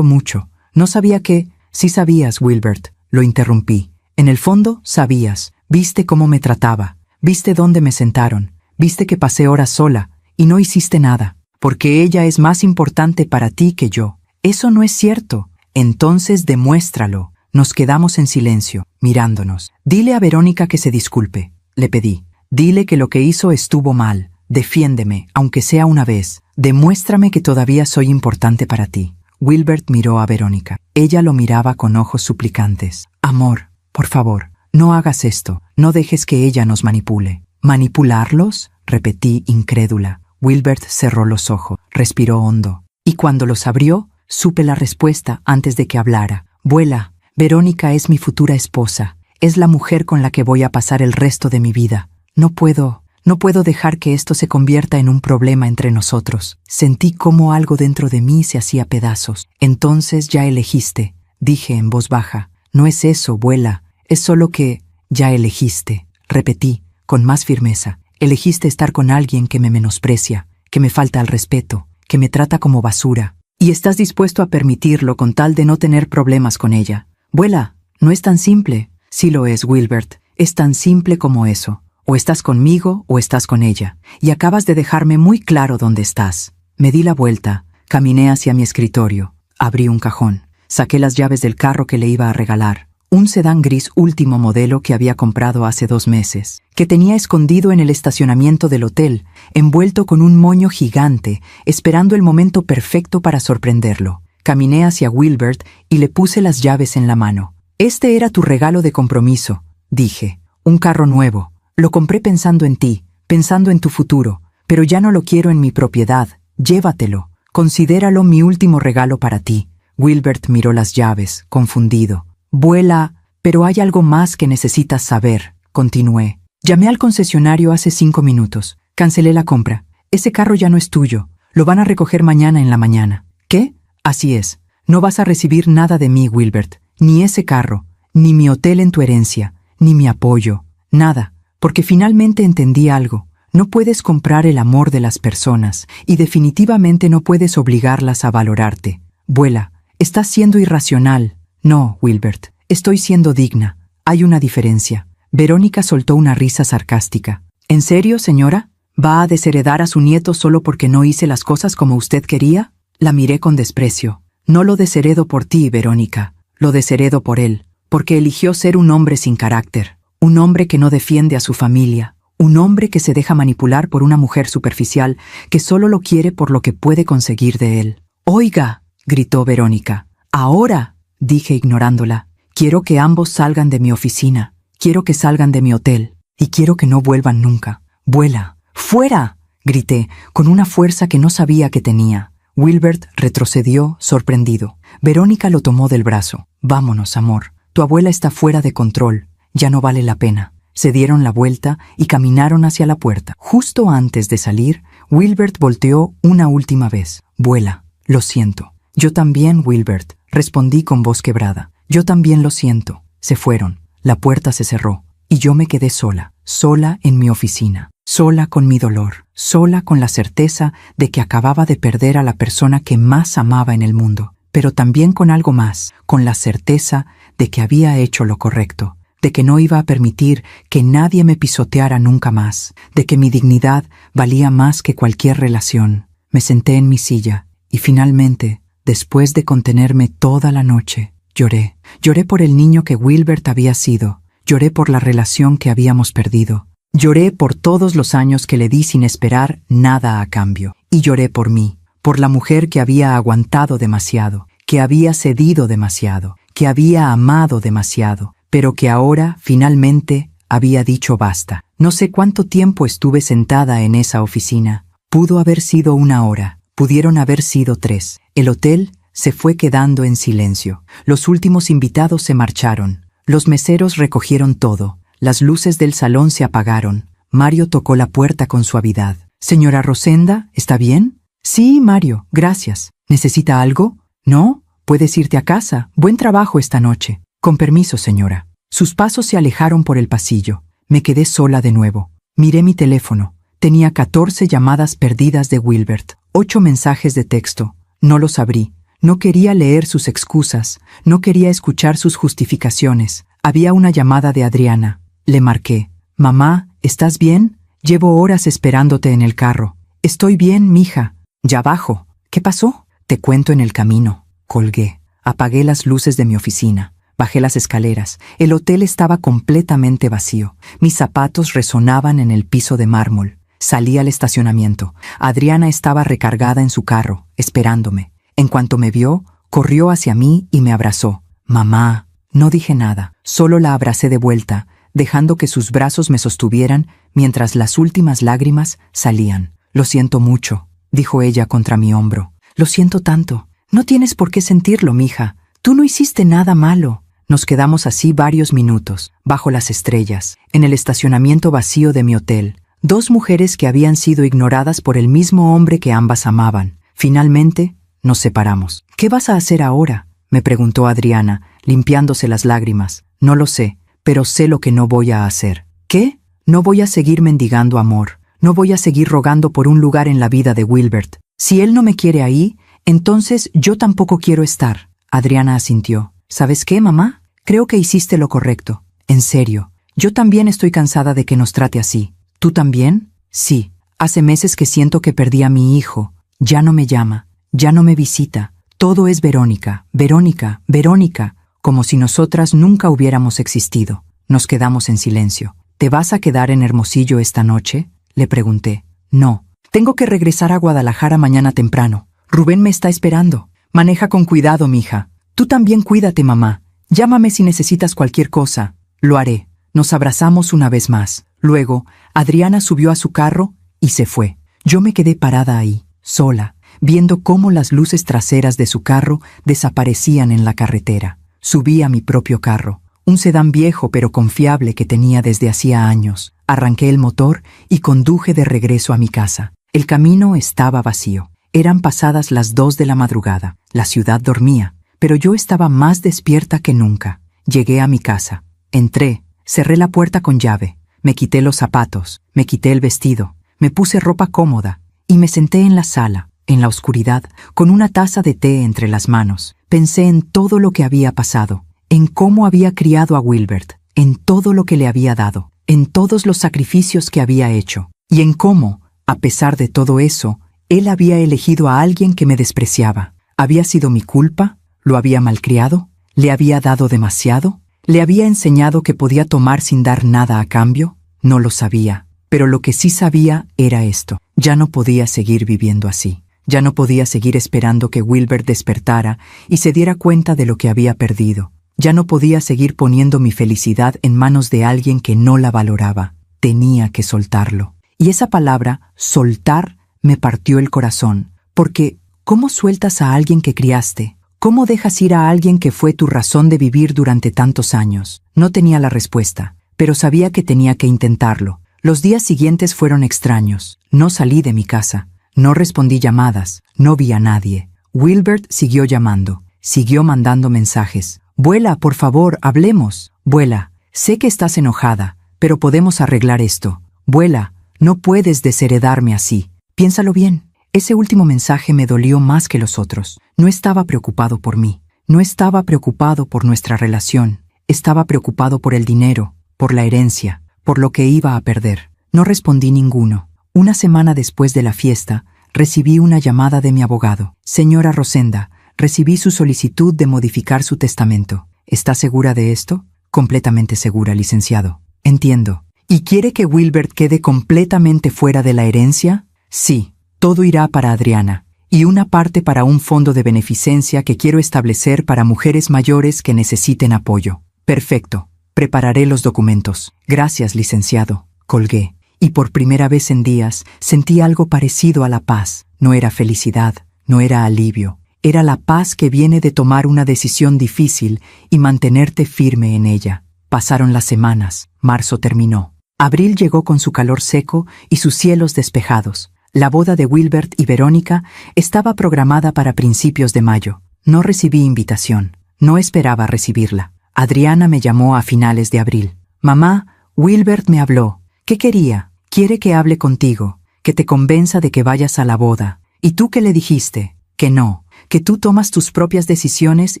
mucho. No sabía que... Sí sabías, Wilbert, lo interrumpí. En el fondo, sabías. Viste cómo me trataba. Viste dónde me sentaron. Viste que pasé horas sola y no hiciste nada. Porque ella es más importante para ti que yo. Eso no es cierto. Entonces demuéstralo. Nos quedamos en silencio, mirándonos. Dile a Verónica que se disculpe, le pedí. Dile que lo que hizo estuvo mal. Defiéndeme, aunque sea una vez. Demuéstrame que todavía soy importante para ti. Wilbert miró a Verónica. Ella lo miraba con ojos suplicantes. Amor, por favor, no hagas esto. No dejes que ella nos manipule. ¿Manipularlos? Repetí incrédula. Wilbert cerró los ojos, respiró hondo. Y cuando los abrió, supe la respuesta antes de que hablara. Abuela, Verónica es mi futura esposa. Es la mujer con la que voy a pasar el resto de mi vida. No puedo dejar que esto se convierta en un problema entre nosotros. Sentí cómo algo dentro de mí se hacía pedazos. Entonces ya elegiste, dije en voz baja. No es eso, abuela. Es solo que ya elegiste. Repetí, con más firmeza. Elegiste estar con alguien que me menosprecia, que me falta al respeto, que me trata como basura. Y estás dispuesto a permitirlo con tal de no tener problemas con ella. Abuela, no es tan simple. Sí lo es, Wilbert. Es tan simple como eso. O estás conmigo o estás con ella. Y acabas de dejarme muy claro dónde estás. Me di la vuelta, caminé hacia mi escritorio, abrí un cajón, saqué las llaves del carro que le iba a regalar. Un sedán gris último modelo que había comprado hace 2 meses, que tenía escondido en el estacionamiento del hotel, envuelto con un moño gigante, esperando el momento perfecto para sorprenderlo. Caminé hacia Wilbert y le puse las llaves en la mano. Este era tu regalo de compromiso, dije. Un carro nuevo. Lo compré pensando en ti, pensando en tu futuro, pero ya no lo quiero en mi propiedad. Llévatelo. Considéralo mi último regalo para ti. Wilbert miró las llaves, confundido. Abuela, pero hay algo más que necesitas saber, continué. Llamé al concesionario hace 5 minutos. Cancelé la compra. Ese carro ya no es tuyo. Lo van a recoger mañana en la mañana. ¿Qué? Así es. No vas a recibir nada de mí, Wilbert. Ni ese carro, ni mi hotel en tu herencia, ni mi apoyo. Nada. Porque finalmente entendí algo. No puedes comprar el amor de las personas y definitivamente no puedes obligarlas a valorarte. Abuela, estás siendo irracional. No, Wilbert, estoy siendo digna. Hay una diferencia. Verónica soltó una risa sarcástica. ¿En serio, señora? ¿Va a desheredar a su nieto solo porque no hice las cosas como usted quería? La miré con desprecio. No lo desheredo por ti, Verónica. Lo desheredo por él, porque eligió ser un hombre sin carácter. Un hombre que no defiende a su familia. Un hombre que se deja manipular por una mujer superficial que solo lo quiere por lo que puede conseguir de él. «Oiga», gritó Verónica. «Ahora», dije ignorándola. «Quiero que ambos salgan de mi oficina. Quiero que salgan de mi hotel. Y quiero que no vuelvan nunca. Vuela. ¡Fuera!», grité, con una fuerza que no sabía que tenía. Wilbert retrocedió, sorprendido. Verónica lo tomó del brazo. «Vámonos, amor. Tu abuela está fuera de control. Ya no vale la pena». Se dieron la vuelta y caminaron hacia la puerta. Justo antes de salir, Wilbert volteó una última vez. «Vuela. Lo siento». «Yo también, Wilbert», respondí con voz quebrada. «Yo también lo siento». Se fueron. La puerta se cerró. y yo me quedé sola, sola en mi oficina, sola con mi dolor, sola con la certeza de que acababa de perder a la persona que más amaba en el mundo, pero también con algo más, con la certeza de que había hecho lo correcto, de que no iba a permitir que nadie me pisoteara nunca más, de que mi dignidad valía más que cualquier relación. Me senté en mi silla y finalmente, después de contenerme toda la noche, lloré. Lloré por el niño que Wilbert había sido. Lloré por la relación que habíamos perdido. Lloré por todos los años que le di sin esperar nada a cambio. Y lloré por mí, por la mujer que había aguantado demasiado, que había cedido demasiado, que había amado demasiado, pero que ahora, finalmente, había dicho basta. No sé cuánto tiempo estuve sentada en esa oficina. Pudo haber sido 1 hora, pudieron haber sido 3. El hotel se fue quedando en silencio. Los últimos invitados se marcharon. Los meseros recogieron todo. Las luces del salón se apagaron. Mario tocó la puerta con suavidad. «Señora Rosenda, ¿está bien?» «Sí, Mario, gracias. ¿Necesita algo?» «No, puedes irte a casa. Buen trabajo esta noche». «Con permiso, señora». Sus pasos se alejaron por el pasillo. Me quedé sola de nuevo. Miré mi teléfono. Tenía 14 llamadas perdidas de Wilbert, 8 mensajes de texto. No los abrí. No quería leer sus excusas. No quería escuchar sus justificaciones. Había una llamada de Adriana. Le marqué. «Mamá, ¿estás bien? Llevo horas esperándote en el carro». «Estoy bien, mija». «Ya bajo». «¿Qué pasó?» «Te cuento en el camino». Colgué. Apagué las luces de mi oficina. Bajé las escaleras. El hotel estaba completamente vacío. Mis zapatos resonaban en el piso de mármol. Salí al estacionamiento. Adriana estaba recargada en su carro, esperándome. En cuanto me vio, corrió hacia mí y me abrazó. «Mamá». No dije nada, solo la abracé de vuelta, dejando que sus brazos me sostuvieran mientras las últimas lágrimas salían. «Lo siento mucho», dijo ella contra mi hombro. «Lo siento tanto». «No tienes por qué sentirlo, mija. Tú no hiciste nada malo». Nos quedamos así varios minutos, bajo las estrellas, en el estacionamiento vacío de mi hotel. 2 mujeres que habían sido ignoradas por el mismo hombre que ambas amaban. Finalmente, nos separamos. «¿Qué vas a hacer ahora?», me preguntó Adriana, limpiándose las lágrimas. «No lo sé, pero sé lo que no voy a hacer». «¿Qué?» «No voy a seguir mendigando amor. No voy a seguir rogando por un lugar en la vida de Wilbert. Si él no me quiere ahí, entonces yo tampoco quiero estar». Adriana asintió. «¿Sabes qué, mamá? Creo que hiciste lo correcto. En serio. Yo también estoy cansada de que nos trate así». «¿Tú también?» «Sí. Hace meses que siento que perdí a mi hijo. Ya no me llama. Ya no me visita. Todo es Verónica, Verónica, Verónica, como si nosotras nunca hubiéramos existido». Nos quedamos en silencio. «¿Te vas a quedar en Hermosillo esta noche?», le pregunté. «No. Tengo que regresar a Guadalajara mañana temprano. Rubén me está esperando. Maneja con cuidado, mija. Tú también cuídate, mamá. Llámame si necesitas cualquier cosa». «Lo haré». Nos abrazamos una vez más. Luego, Adriana subió a su carro y se fue. Yo me quedé parada ahí, sola, viendo cómo las luces traseras de su carro desaparecían en la carretera. Subí a mi propio carro, un sedán viejo pero confiable que tenía desde hacía años. Arranqué el motor y conduje de regreso a mi casa. El camino estaba vacío. Eran pasadas las 2 de la madrugada. La ciudad dormía, pero yo estaba más despierta que nunca. Llegué a mi casa. Entré, cerré la puerta con llave. Me quité los zapatos, me quité el vestido, me puse ropa cómoda y me senté en la sala, en la oscuridad, con una taza de té entre las manos. Pensé en todo lo que había pasado, en cómo había criado a Wilbert, en todo lo que le había dado, en todos los sacrificios que había hecho, y en cómo, a pesar de todo eso, él había elegido a alguien que me despreciaba. ¿Había sido mi culpa? ¿Lo había malcriado? ¿Le había dado demasiado? ¿Le había enseñado que podía tomar sin dar nada a cambio? No lo sabía, pero lo que sí sabía era esto. Ya no podía seguir viviendo así. Ya no podía seguir esperando que Wilbert despertara y se diera cuenta de lo que había perdido. Ya no podía seguir poniendo mi felicidad en manos de alguien que no la valoraba. Tenía que soltarlo. Y esa palabra, soltar, me partió el corazón, porque ¿cómo sueltas a alguien que criaste? ¿Cómo dejas ir a alguien que fue tu razón de vivir durante tantos años? No tenía la respuesta, pero sabía que tenía que intentarlo. Los días siguientes fueron extraños. No salí de mi casa. No respondí llamadas. No vi a nadie. Wilbert siguió llamando. Siguió mandando mensajes. «Vuela, por favor, hablemos». «Vuela, sé que estás enojada. pero podemos arreglar esto. Vuela, no puedes desheredarme así. Piénsalo bien. Ese último mensaje me dolió más que los otros. No estaba preocupado por mí. No estaba preocupado por nuestra relación. Estaba preocupado por el dinero, por la herencia, por lo que iba a perder. No respondí ninguno. Una semana después de la fiesta, recibí una llamada de mi abogado. Señora Rosenda, recibí su solicitud de modificar su testamento. ¿Está segura de esto? Completamente segura, licenciado. Entiendo. ¿Y quiere que Wilbert quede completamente fuera de la herencia? Sí, todo irá para Adriana, y una parte para un fondo de beneficencia que quiero establecer para mujeres mayores que necesiten apoyo. Perfecto. Prepararé los documentos. Gracias, licenciado. Colgué. Y por primera vez en días sentí algo parecido a la paz. No era felicidad, no era alivio. Era la paz que viene de tomar una decisión difícil y mantenerte firme en ella. Pasaron las semanas. Marzo terminó. Abril llegó con su calor seco y sus cielos despejados. La boda de Wilbert y Verónica estaba programada para principios de mayo. No recibí invitación. No esperaba recibirla. Adriana me llamó a finales de abril. Mamá, Wilbert me habló. ¿Qué quería? Quiere que hable contigo, que te convenza de que vayas a la boda. ¿Y tú qué le dijiste? Que no, que tú tomas tus propias decisiones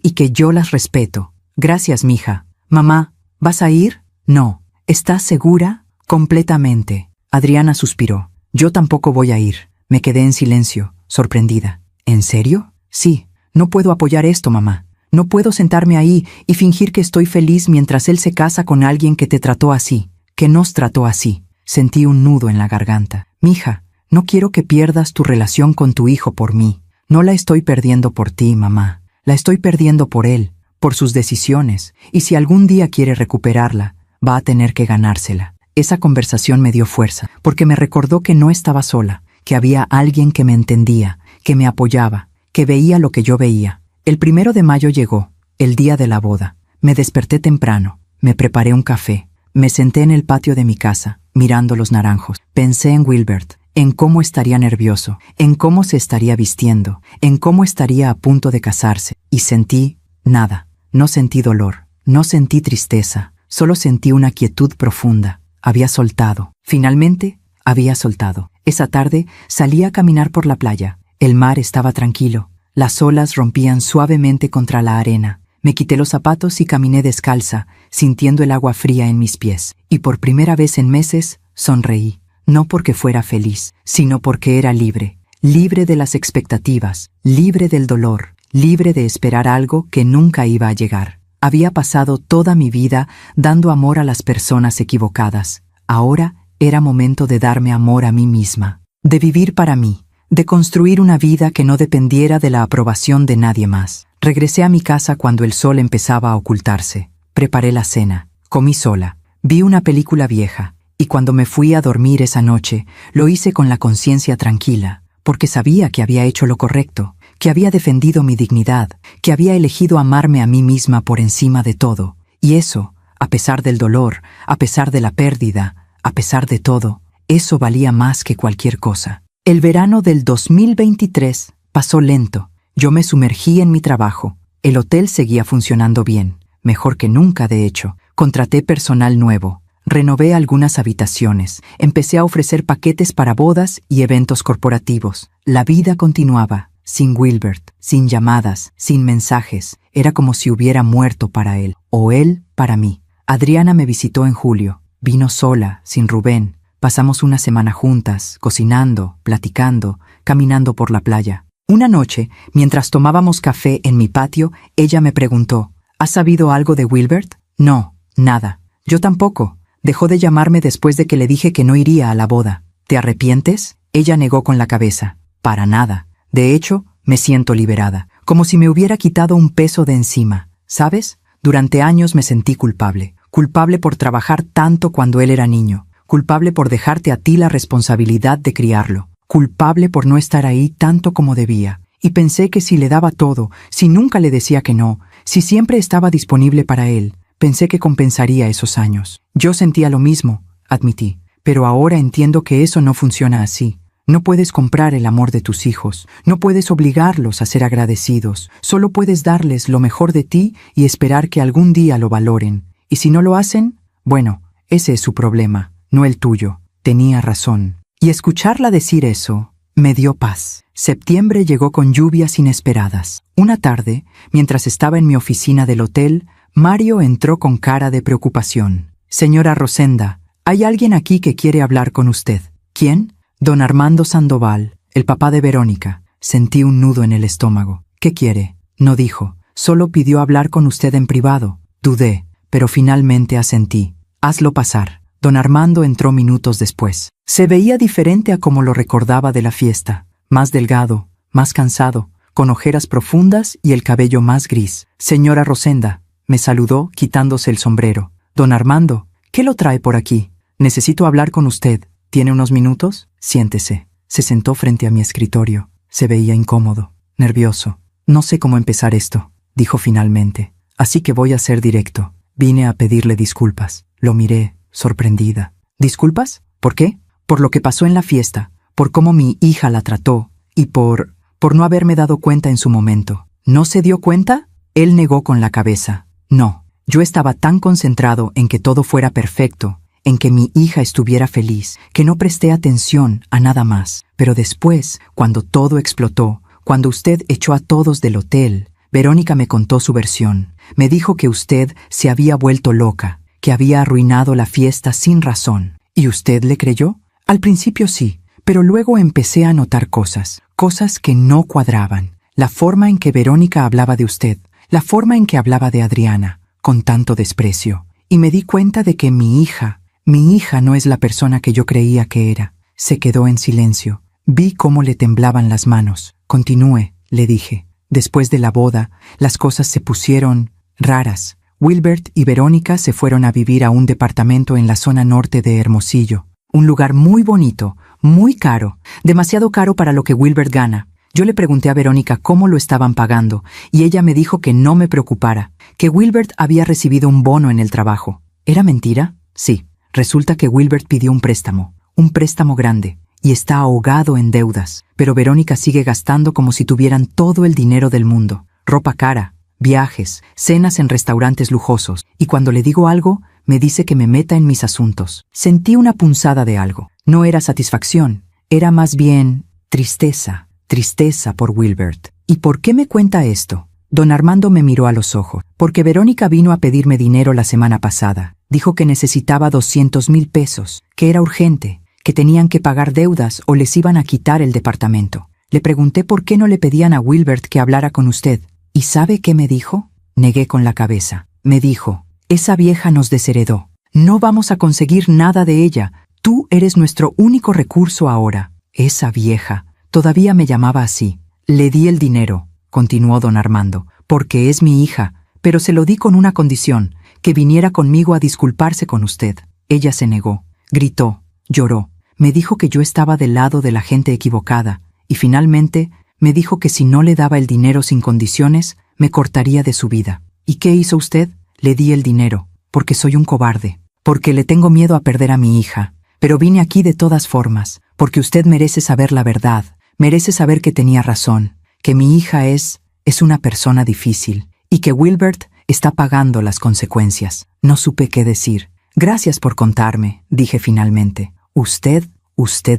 y que yo las respeto. Gracias, mija. Mamá, ¿vas a ir? No. ¿Estás segura? Completamente. Adriana suspiró. Yo tampoco voy a ir. Me quedé en silencio, sorprendida. ¿En serio? Sí. No puedo apoyar esto, mamá. No puedo sentarme ahí y fingir que estoy feliz mientras él se casa con alguien que te trató así, que nos trató así. Sentí un nudo en la garganta. Mija, no quiero que pierdas tu relación con tu hijo por mí. No la estoy perdiendo por ti, mamá. La estoy perdiendo por él, por sus decisiones, y si algún día quiere recuperarla, va a tener que ganársela. Esa conversación me dio fuerza, porque me recordó que no estaba sola, que había alguien que me entendía, que me apoyaba, que veía lo que yo veía. El 1 de mayo llegó, el día de la boda. Me desperté temprano, me preparé un café, me senté en el patio de mi casa, mirando los naranjos. Pensé en Wilbert, en cómo estaría nervioso, en cómo se estaría vistiendo, en cómo estaría a punto de casarse. Y sentí nada. No sentí dolor, no sentí tristeza, solo sentí una quietud profunda. Había soltado. Finalmente, había soltado. Esa tarde salí a caminar por la playa. El mar estaba tranquilo. Las olas rompían suavemente contra la arena. Me quité los zapatos y caminé descalza, sintiendo el agua fría en mis pies. Y por primera vez en meses, sonreí. No porque fuera feliz, sino porque era libre. Libre de las expectativas, libre del dolor, libre de esperar algo que nunca iba a llegar. Había pasado toda mi vida dando amor a las personas equivocadas. Ahora era momento de darme amor a mí misma, de vivir para mí, de construir una vida que no dependiera de la aprobación de nadie más. Regresé a mi casa cuando el sol empezaba a ocultarse. Preparé la cena, comí sola, vi una película vieja, y cuando me fui a dormir esa noche, lo hice con la conciencia tranquila, porque sabía que había hecho lo correcto, que había defendido mi dignidad, que había elegido amarme a mí misma por encima de todo. Y eso, a pesar del dolor, a pesar de la pérdida, a pesar de todo, eso valía más que cualquier cosa. El verano del 2023 pasó lento. Yo me sumergí en mi trabajo. El hotel seguía funcionando bien, mejor que nunca de hecho. Contraté personal nuevo. Renové algunas habitaciones. Empecé a ofrecer paquetes para bodas y eventos corporativos. La vida continuaba. Sin Wilbert, sin llamadas, sin mensajes. Era como si hubiera muerto para él, o él para mí. Adriana me visitó en julio. Vino sola, sin Rubén. Pasamos una semana juntas, cocinando, platicando, caminando por la playa. Una noche, mientras tomábamos café en mi patio, ella me preguntó, ¿has sabido algo de Wilbert? No, nada. Yo tampoco. Dejó de llamarme después de que le dije que no iría a la boda. ¿Te arrepientes? Ella negó con la cabeza. Para nada. De hecho, me siento liberada, como si me hubiera quitado un peso de encima. ¿Sabes? Durante años me sentí culpable. Culpable por trabajar tanto cuando él era niño. Culpable por dejarte a ti la responsabilidad de criarlo. Culpable por no estar ahí tanto como debía. Y pensé que si le daba todo, si nunca le decía que no, si siempre estaba disponible para él, pensé que compensaría esos años. Yo sentía lo mismo, admití. Pero ahora entiendo que eso no funciona así. No puedes comprar el amor de tus hijos, no puedes obligarlos a ser agradecidos, solo puedes darles lo mejor de ti y esperar que algún día lo valoren. Y si no lo hacen, bueno, Ese es su problema, no el tuyo. Tenía razón. Y escucharla decir eso me dio paz. Septiembre llegó con lluvias inesperadas. Una tarde, mientras estaba en mi oficina del hotel, Mario entró con cara de preocupación. Señora Rosenda, hay alguien aquí que quiere hablar con usted. ¿Quién? Don Armando Sandoval, el papá de Verónica. Sentí un nudo en el estómago. ¿Qué quiere? No dijo. Solo pidió hablar con usted en privado. Dudé, pero finalmente asentí. Hazlo pasar. Don Armando entró minutos después. Se veía diferente a como lo recordaba de la fiesta. Más delgado, más cansado, con ojeras profundas y el cabello más gris. Señora Rosenda, me saludó quitándose el sombrero. Don Armando, ¿qué lo trae por aquí? Necesito hablar con usted. ¿Tiene unos minutos? Siéntese. Se sentó frente a mi escritorio. Se veía incómodo, nervioso. No sé cómo empezar esto, dijo finalmente. Así que voy a ser directo. Vine a pedirle disculpas. Lo miré, sorprendida. ¿Disculpas? ¿Por qué? Por lo que pasó en la fiesta, por cómo mi hija la trató y por no haberme dado cuenta en su momento. ¿No se dio cuenta? Él negó con la cabeza. No, yo estaba tan concentrado en que todo fuera perfecto, en que mi hija estuviera feliz, que no presté atención a nada más. Pero después, cuando todo explotó, cuando usted echó a todos del hotel, Verónica me contó su versión. Me dijo que usted se había vuelto loca, que había arruinado la fiesta sin razón. ¿Y usted le creyó? Al principio sí, pero luego empecé a notar cosas que no cuadraban. La forma en que Verónica hablaba de usted, la forma en que hablaba de Adriana, con tanto desprecio. Y me di cuenta de que mi hija no es la persona que yo creía que era. Se quedó en silencio. Vi cómo le temblaban las manos. Continúe, le dije. Después de la boda, las cosas se pusieron raras. Wilbert y Verónica se fueron a vivir a un departamento en la zona norte de Hermosillo. Un lugar muy bonito, muy caro, demasiado caro para lo que Wilbert gana. Yo le pregunté a Verónica cómo lo estaban pagando, y ella me dijo que no me preocupara, que Wilbert había recibido un bono en el trabajo. ¿Era mentira? Sí. Resulta que Wilbert pidió un préstamo grande, y está ahogado en deudas. Pero Verónica sigue gastando como si tuvieran todo el dinero del mundo. Ropa cara, viajes, cenas en restaurantes lujosos, y cuando le digo algo, me dice que me meta en mis asuntos. Sentí una punzada de algo. No era satisfacción, era más bien tristeza por Wilbert. ¿Y por qué me cuenta esto? Don Armando me miró a los ojos. Porque Verónica vino a pedirme dinero la semana pasada. Dijo que necesitaba 200,000 pesos, que era urgente, que tenían que pagar deudas o les iban a quitar el departamento. Le pregunté por qué no le pedían a Wilbert que hablara con usted. ¿Y sabe qué me dijo? Negué con la cabeza. Me dijo, esa vieja nos desheredó. No vamos a conseguir nada de ella. Tú eres nuestro único recurso ahora. Esa vieja. Todavía me llamaba así. Le di el dinero, continuó don Armando, porque es mi hija, pero se lo di con una condición, que viniera conmigo a disculparse con usted. Ella se negó, gritó, lloró. Me dijo que yo estaba del lado de la gente equivocada, y finalmente me dijo que si no le daba el dinero sin condiciones, me cortaría de su vida. ¿Y qué hizo usted? Le di el dinero, porque soy un cobarde, porque le tengo miedo a perder a mi hija. Pero vine aquí de todas formas, porque usted merece saber la verdad, merece saber que tenía razón, que mi hija es una persona difícil, y que Wilbert está pagando las consecuencias. No supe qué decir. Gracias por contarme, dije finalmente. ¿Usted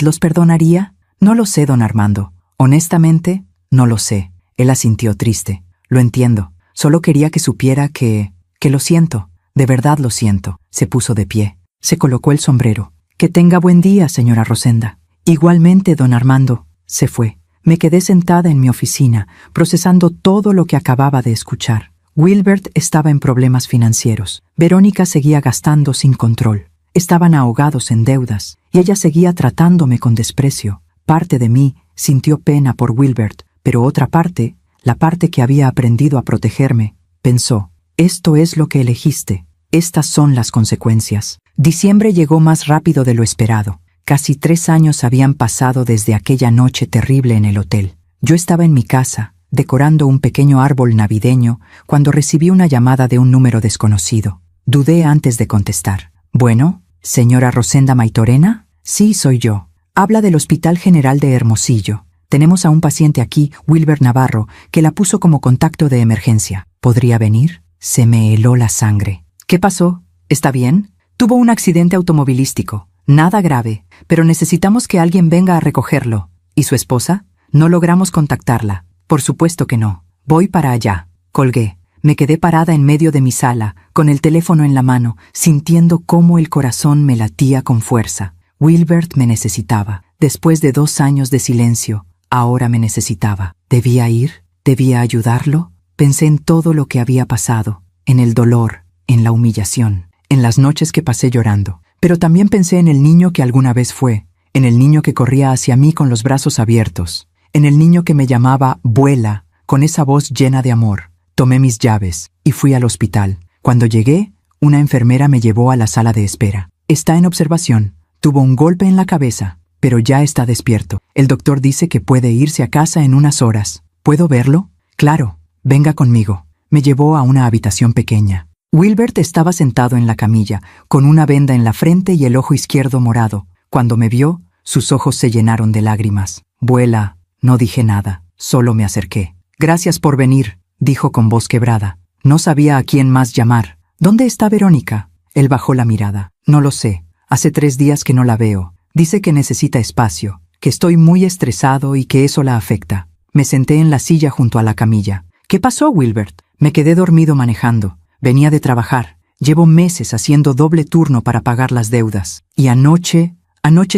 los perdonaría? No lo sé, don Armando. Honestamente, no lo sé. Él asintió triste. Lo entiendo. Solo quería que supiera que lo siento. De verdad lo siento. Se puso de pie. Se colocó el sombrero. Que tenga buen día, señora Rosenda. Igualmente, don Armando. Se fue. Me quedé sentada en mi oficina, procesando todo lo que acababa de escuchar. Wilbert estaba en problemas financieros. Verónica seguía gastando sin control. Estaban ahogados en deudas, y ella seguía tratándome con desprecio. Parte de mí sintió pena por Wilbert, pero otra parte, la parte que había aprendido a protegerme, pensó, esto es lo que elegiste, estas son las consecuencias. Diciembre llegó más rápido de lo esperado. Casi 3 años habían pasado desde aquella noche terrible en el hotel. Yo estaba en mi casa, decorando un pequeño árbol navideño, cuando recibí una llamada de un número desconocido. Dudé antes de contestar. Bueno, ¿señora Rosenda Maitorena? Sí, soy yo. Habla del Hospital General de Hermosillo. Tenemos a un paciente aquí, Wilbert Navarro, que la puso como contacto de emergencia. ¿Podría venir? Se me heló la sangre. ¿Qué pasó? ¿Está bien? Tuvo un accidente automovilístico. Nada grave, pero necesitamos que alguien venga a recogerlo. ¿Y su esposa? No logramos contactarla. Por supuesto que no. Voy para allá. Colgué. Me quedé parada en medio de mi sala, con el teléfono en la mano, sintiendo cómo el corazón me latía con fuerza. Wilbert me necesitaba. Después de 2 años de silencio, ahora me necesitaba. ¿Debía ir? ¿Debía ayudarlo? Pensé en todo lo que había pasado, en el dolor, en la humillación, en las noches que pasé llorando. Pero también pensé en el niño que alguna vez fue, en el niño que corría hacia mí con los brazos abiertos, en el niño que me llamaba «Vuela», con esa voz llena de amor. Tomé mis llaves y fui al hospital. Cuando llegué, una enfermera me llevó a la sala de espera. Está en observación. Tuvo un golpe en la cabeza, pero ya está despierto. El doctor dice que puede irse a casa en unas horas. ¿Puedo verlo? Claro. Venga conmigo. Me llevó a una habitación pequeña. Wilbert estaba sentado en la camilla, con una venda en la frente y el ojo izquierdo morado. Cuando me vio, sus ojos se llenaron de lágrimas. «Vuela». No dije nada, solo me acerqué. «Gracias por venir», dijo con voz quebrada. No sabía a quién más llamar. «¿Dónde está Verónica?» Él bajó la mirada. «No lo sé. Hace 3 días que no la veo. Dice que necesita espacio, que estoy muy estresado y que eso la afecta». Me senté en la silla junto a la camilla. «¿Qué pasó, Wilbert?» Me quedé dormido manejando. Venía de trabajar. Llevo meses haciendo doble turno para pagar las deudas. Y anoche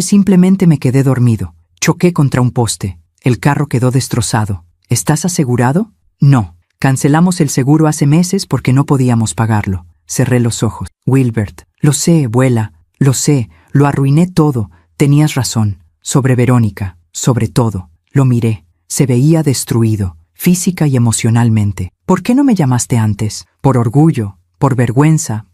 simplemente me quedé dormido. Choqué contra un poste. El carro quedó destrozado. ¿Estás asegurado? No. Cancelamos el seguro hace meses porque no podíamos pagarlo. Cerré los ojos. Wilbert, lo sé, abuela, lo sé, lo arruiné todo. Tenías razón. Sobre Verónica, sobre todo. Lo miré. Se veía destruido, física y emocionalmente. ¿Por qué no me llamaste antes? Por orgullo, por vergüenza,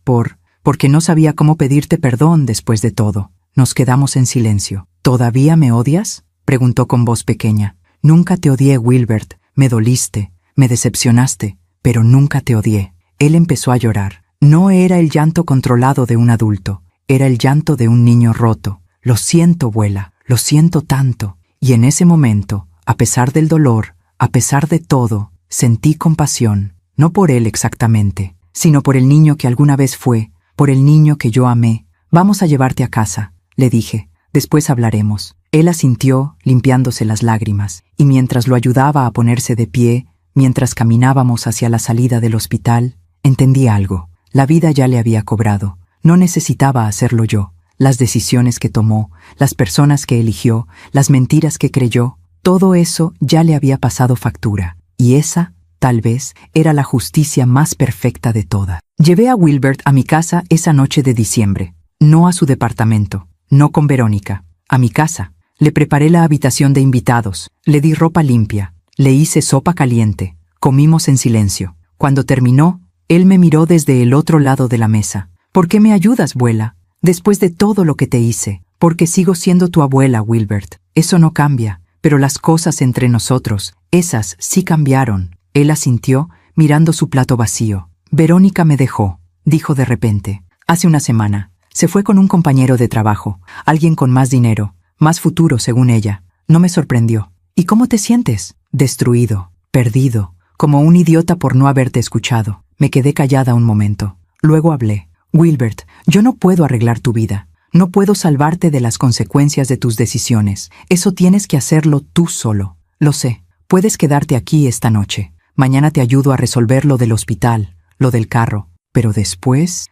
porque no sabía cómo pedirte perdón después de todo. Nos quedamos en silencio. ¿Todavía me odias?, preguntó con voz pequeña. Nunca te odié, Wilbert. Me doliste, me decepcionaste, pero nunca te odié. Él empezó a llorar. No era el llanto controlado de un adulto, era el llanto de un niño roto. Lo siento, abuela, lo siento tanto. Y en ese momento, a pesar del dolor, a pesar de todo, sentí compasión, no por él exactamente, sino por el niño que alguna vez fue, por el niño que yo amé. «Vamos a llevarte a casa», le dije. «Después hablaremos». Él asintió, limpiándose las lágrimas, y mientras lo ayudaba a ponerse de pie, mientras caminábamos hacia la salida del hospital, entendí algo. La vida ya le había cobrado. No necesitaba hacerlo yo. Las decisiones que tomó, las personas que eligió, las mentiras que creyó, todo eso ya le había pasado factura. Y esa, tal vez, era la justicia más perfecta de todas. Llevé a Wilbert a mi casa esa noche de diciembre. No a su departamento, no con Verónica. A mi casa. Le preparé la habitación de invitados, le di ropa limpia, le hice sopa caliente. Comimos en silencio. Cuando terminó, él me miró desde el otro lado de la mesa. «¿Por qué me ayudas, abuela? Después de todo lo que te hice. Porque sigo siendo tu abuela, Wilbert. Eso no cambia. Pero las cosas entre nosotros, esas sí cambiaron». Él asintió, mirando su plato vacío. «Verónica me dejó», dijo de repente. «Hace una semana. Se fue con un compañero de trabajo, alguien con más dinero, más futuro según ella. No me sorprendió». «¿Y cómo te sientes?» «Destruido, perdido, como un idiota por no haberte escuchado». Me quedé callada un momento. Luego hablé. «Wilbert, yo no puedo arreglar tu vida. No puedo salvarte de las consecuencias de tus decisiones. Eso tienes que hacerlo tú solo. Lo sé. Puedes quedarte aquí esta noche. Mañana te ayudo a resolver lo del hospital, lo del carro. Pero después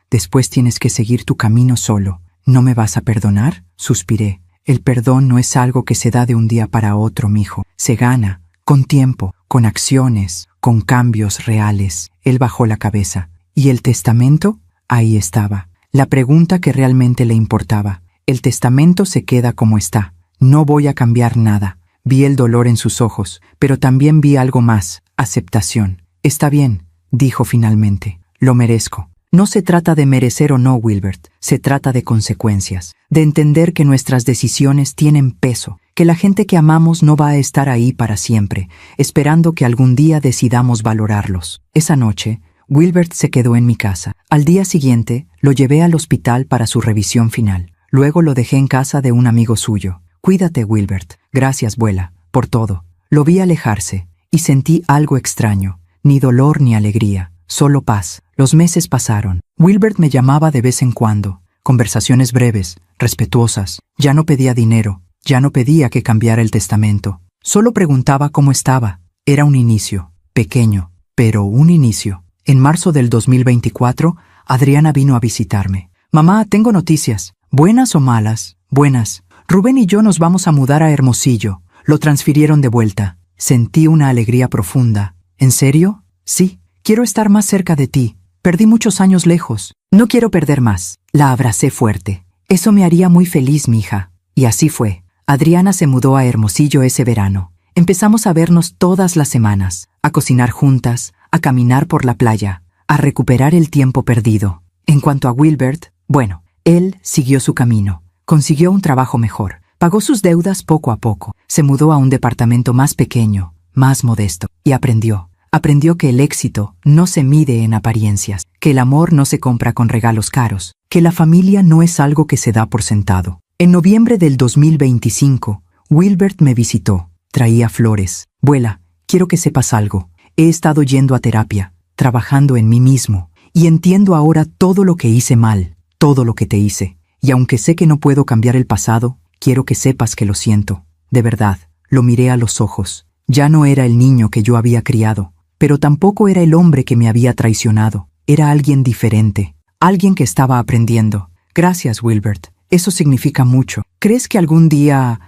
tienes que seguir tu camino solo. ¿No me vas a perdonar?», suspiré. «El perdón no es algo que se da de un día para otro, mijo. Se gana, con tiempo, con acciones, con cambios reales». Él bajó la cabeza. «¿Y el testamento?». Ahí estaba. La pregunta que realmente le importaba. «El testamento se queda como está. No voy a cambiar nada». Vi el dolor en sus ojos, pero también vi algo más, aceptación. «Está bien», dijo finalmente. «Lo merezco». No se trata de merecer o no, Wilbert. Se trata de consecuencias. De entender que nuestras decisiones tienen peso, que la gente que amamos no va a estar ahí para siempre, esperando que algún día decidamos valorarlos. Esa noche, Wilbert se quedó en mi casa. Al día siguiente, lo llevé al hospital para su revisión final. Luego lo dejé en casa de un amigo suyo. «Cuídate, Wilbert. Gracias, abuela, por todo». Lo vi alejarse, y sentí algo extraño. Ni dolor ni alegría, solo paz. Los meses pasaron. Wilbert me llamaba de vez en cuando. conversaciones breves, respetuosas. Ya no pedía dinero, ya no pedía que cambiara el testamento. Solo preguntaba cómo estaba. Era un inicio, pequeño, pero un inicio. En marzo del 2024, Adriana vino a visitarme. «Mamá, tengo noticias. ¿Buenas o malas?» «Buenas. Rubén y yo nos vamos a mudar a Hermosillo. Lo transfirieron de vuelta». Sentí una alegría profunda. «¿En serio?» «Sí. Quiero estar más cerca de ti. Perdí muchos años lejos. No quiero perder más». La abracé fuerte. «Eso me haría muy feliz, mija». Y así fue. Adriana se mudó a Hermosillo ese verano. Empezamos a vernos todas las semanas, a cocinar juntas, a caminar por la playa, a recuperar el tiempo perdido. En cuanto a Wilbert, bueno, él siguió su camino. Consiguió un trabajo mejor. Pagó sus deudas poco a poco. Se mudó a un departamento más pequeño, más modesto. Y aprendió. Aprendió que el éxito no se mide en apariencias, que el amor no se compra con regalos caros, que la familia no es algo que se da por sentado. En noviembre del 2025, Wilbert me visitó. Traía flores. «Abuela, quiero que sepas algo. He estado yendo a terapia, trabajando en mí mismo, y entiendo ahora todo lo que hice mal, todo lo que te hice. Y aunque sé que no puedo cambiar el pasado, quiero que sepas que lo siento. De verdad». Lo miré a los ojos. Ya no era el niño que yo había criado, pero tampoco era el hombre que me había traicionado. Era alguien diferente, alguien que estaba aprendiendo. «Gracias, Wilbert. Eso significa mucho. ¿Crees que algún día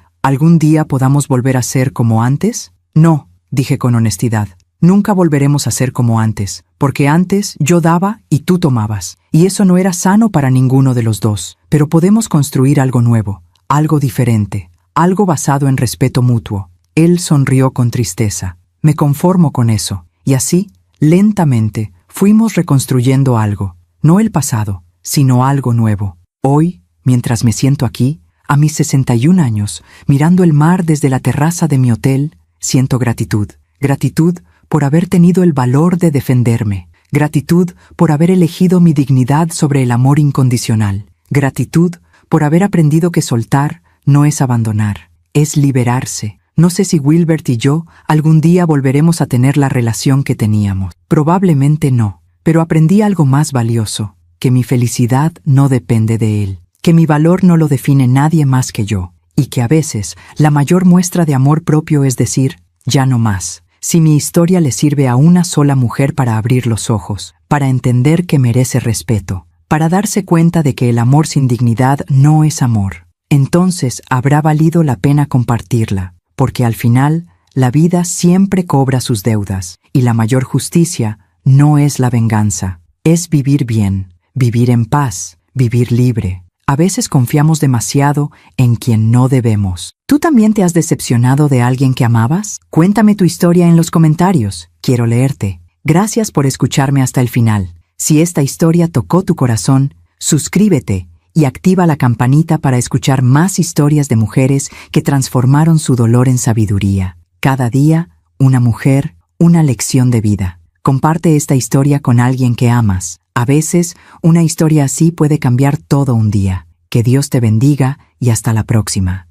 podamos volver a ser como antes?» «No», dije con honestidad. «Nunca volveremos a ser como antes, porque antes yo daba y tú tomabas, y eso no era sano para ninguno de los dos. Pero podemos construir algo nuevo, algo diferente, algo basado en respeto mutuo». Él sonrió con tristeza. «Me conformo con eso». Y así, lentamente, fuimos reconstruyendo algo, no el pasado, sino algo nuevo. Hoy, mientras me siento aquí, a mis 61 años, mirando el mar desde la terraza de mi hotel, siento gratitud. Gratitud por haber tenido el valor de defenderme. Gratitud por haber elegido mi dignidad sobre el amor incondicional. Gratitud por haber aprendido que soltar no es abandonar, es liberarse. No sé si Wilbert y yo algún día volveremos a tener la relación que teníamos. Probablemente no, pero aprendí algo más valioso, que mi felicidad no depende de él, que mi valor no lo define nadie más que yo, y que a veces la mayor muestra de amor propio es decir, ya no más. Si mi historia le sirve a una sola mujer para abrir los ojos, para entender que merece respeto, para darse cuenta de que el amor sin dignidad no es amor, entonces habrá valido la pena compartirla, porque al final la vida siempre cobra sus deudas, y la mayor justicia no es la venganza, es vivir bien, vivir en paz, vivir libre. A veces confiamos demasiado en quien no debemos. ¿Tú también te has decepcionado de alguien que amabas? Cuéntame tu historia en los comentarios. Quiero leerte. Gracias por escucharme hasta el final. Si esta historia tocó tu corazón, suscríbete y activa la campanita para escuchar más historias de mujeres que transformaron su dolor en sabiduría. Cada día, una mujer, una lección de vida. Comparte esta historia con alguien que amas. A veces, una historia así puede cambiar todo un día. Que Dios te bendiga y hasta la próxima.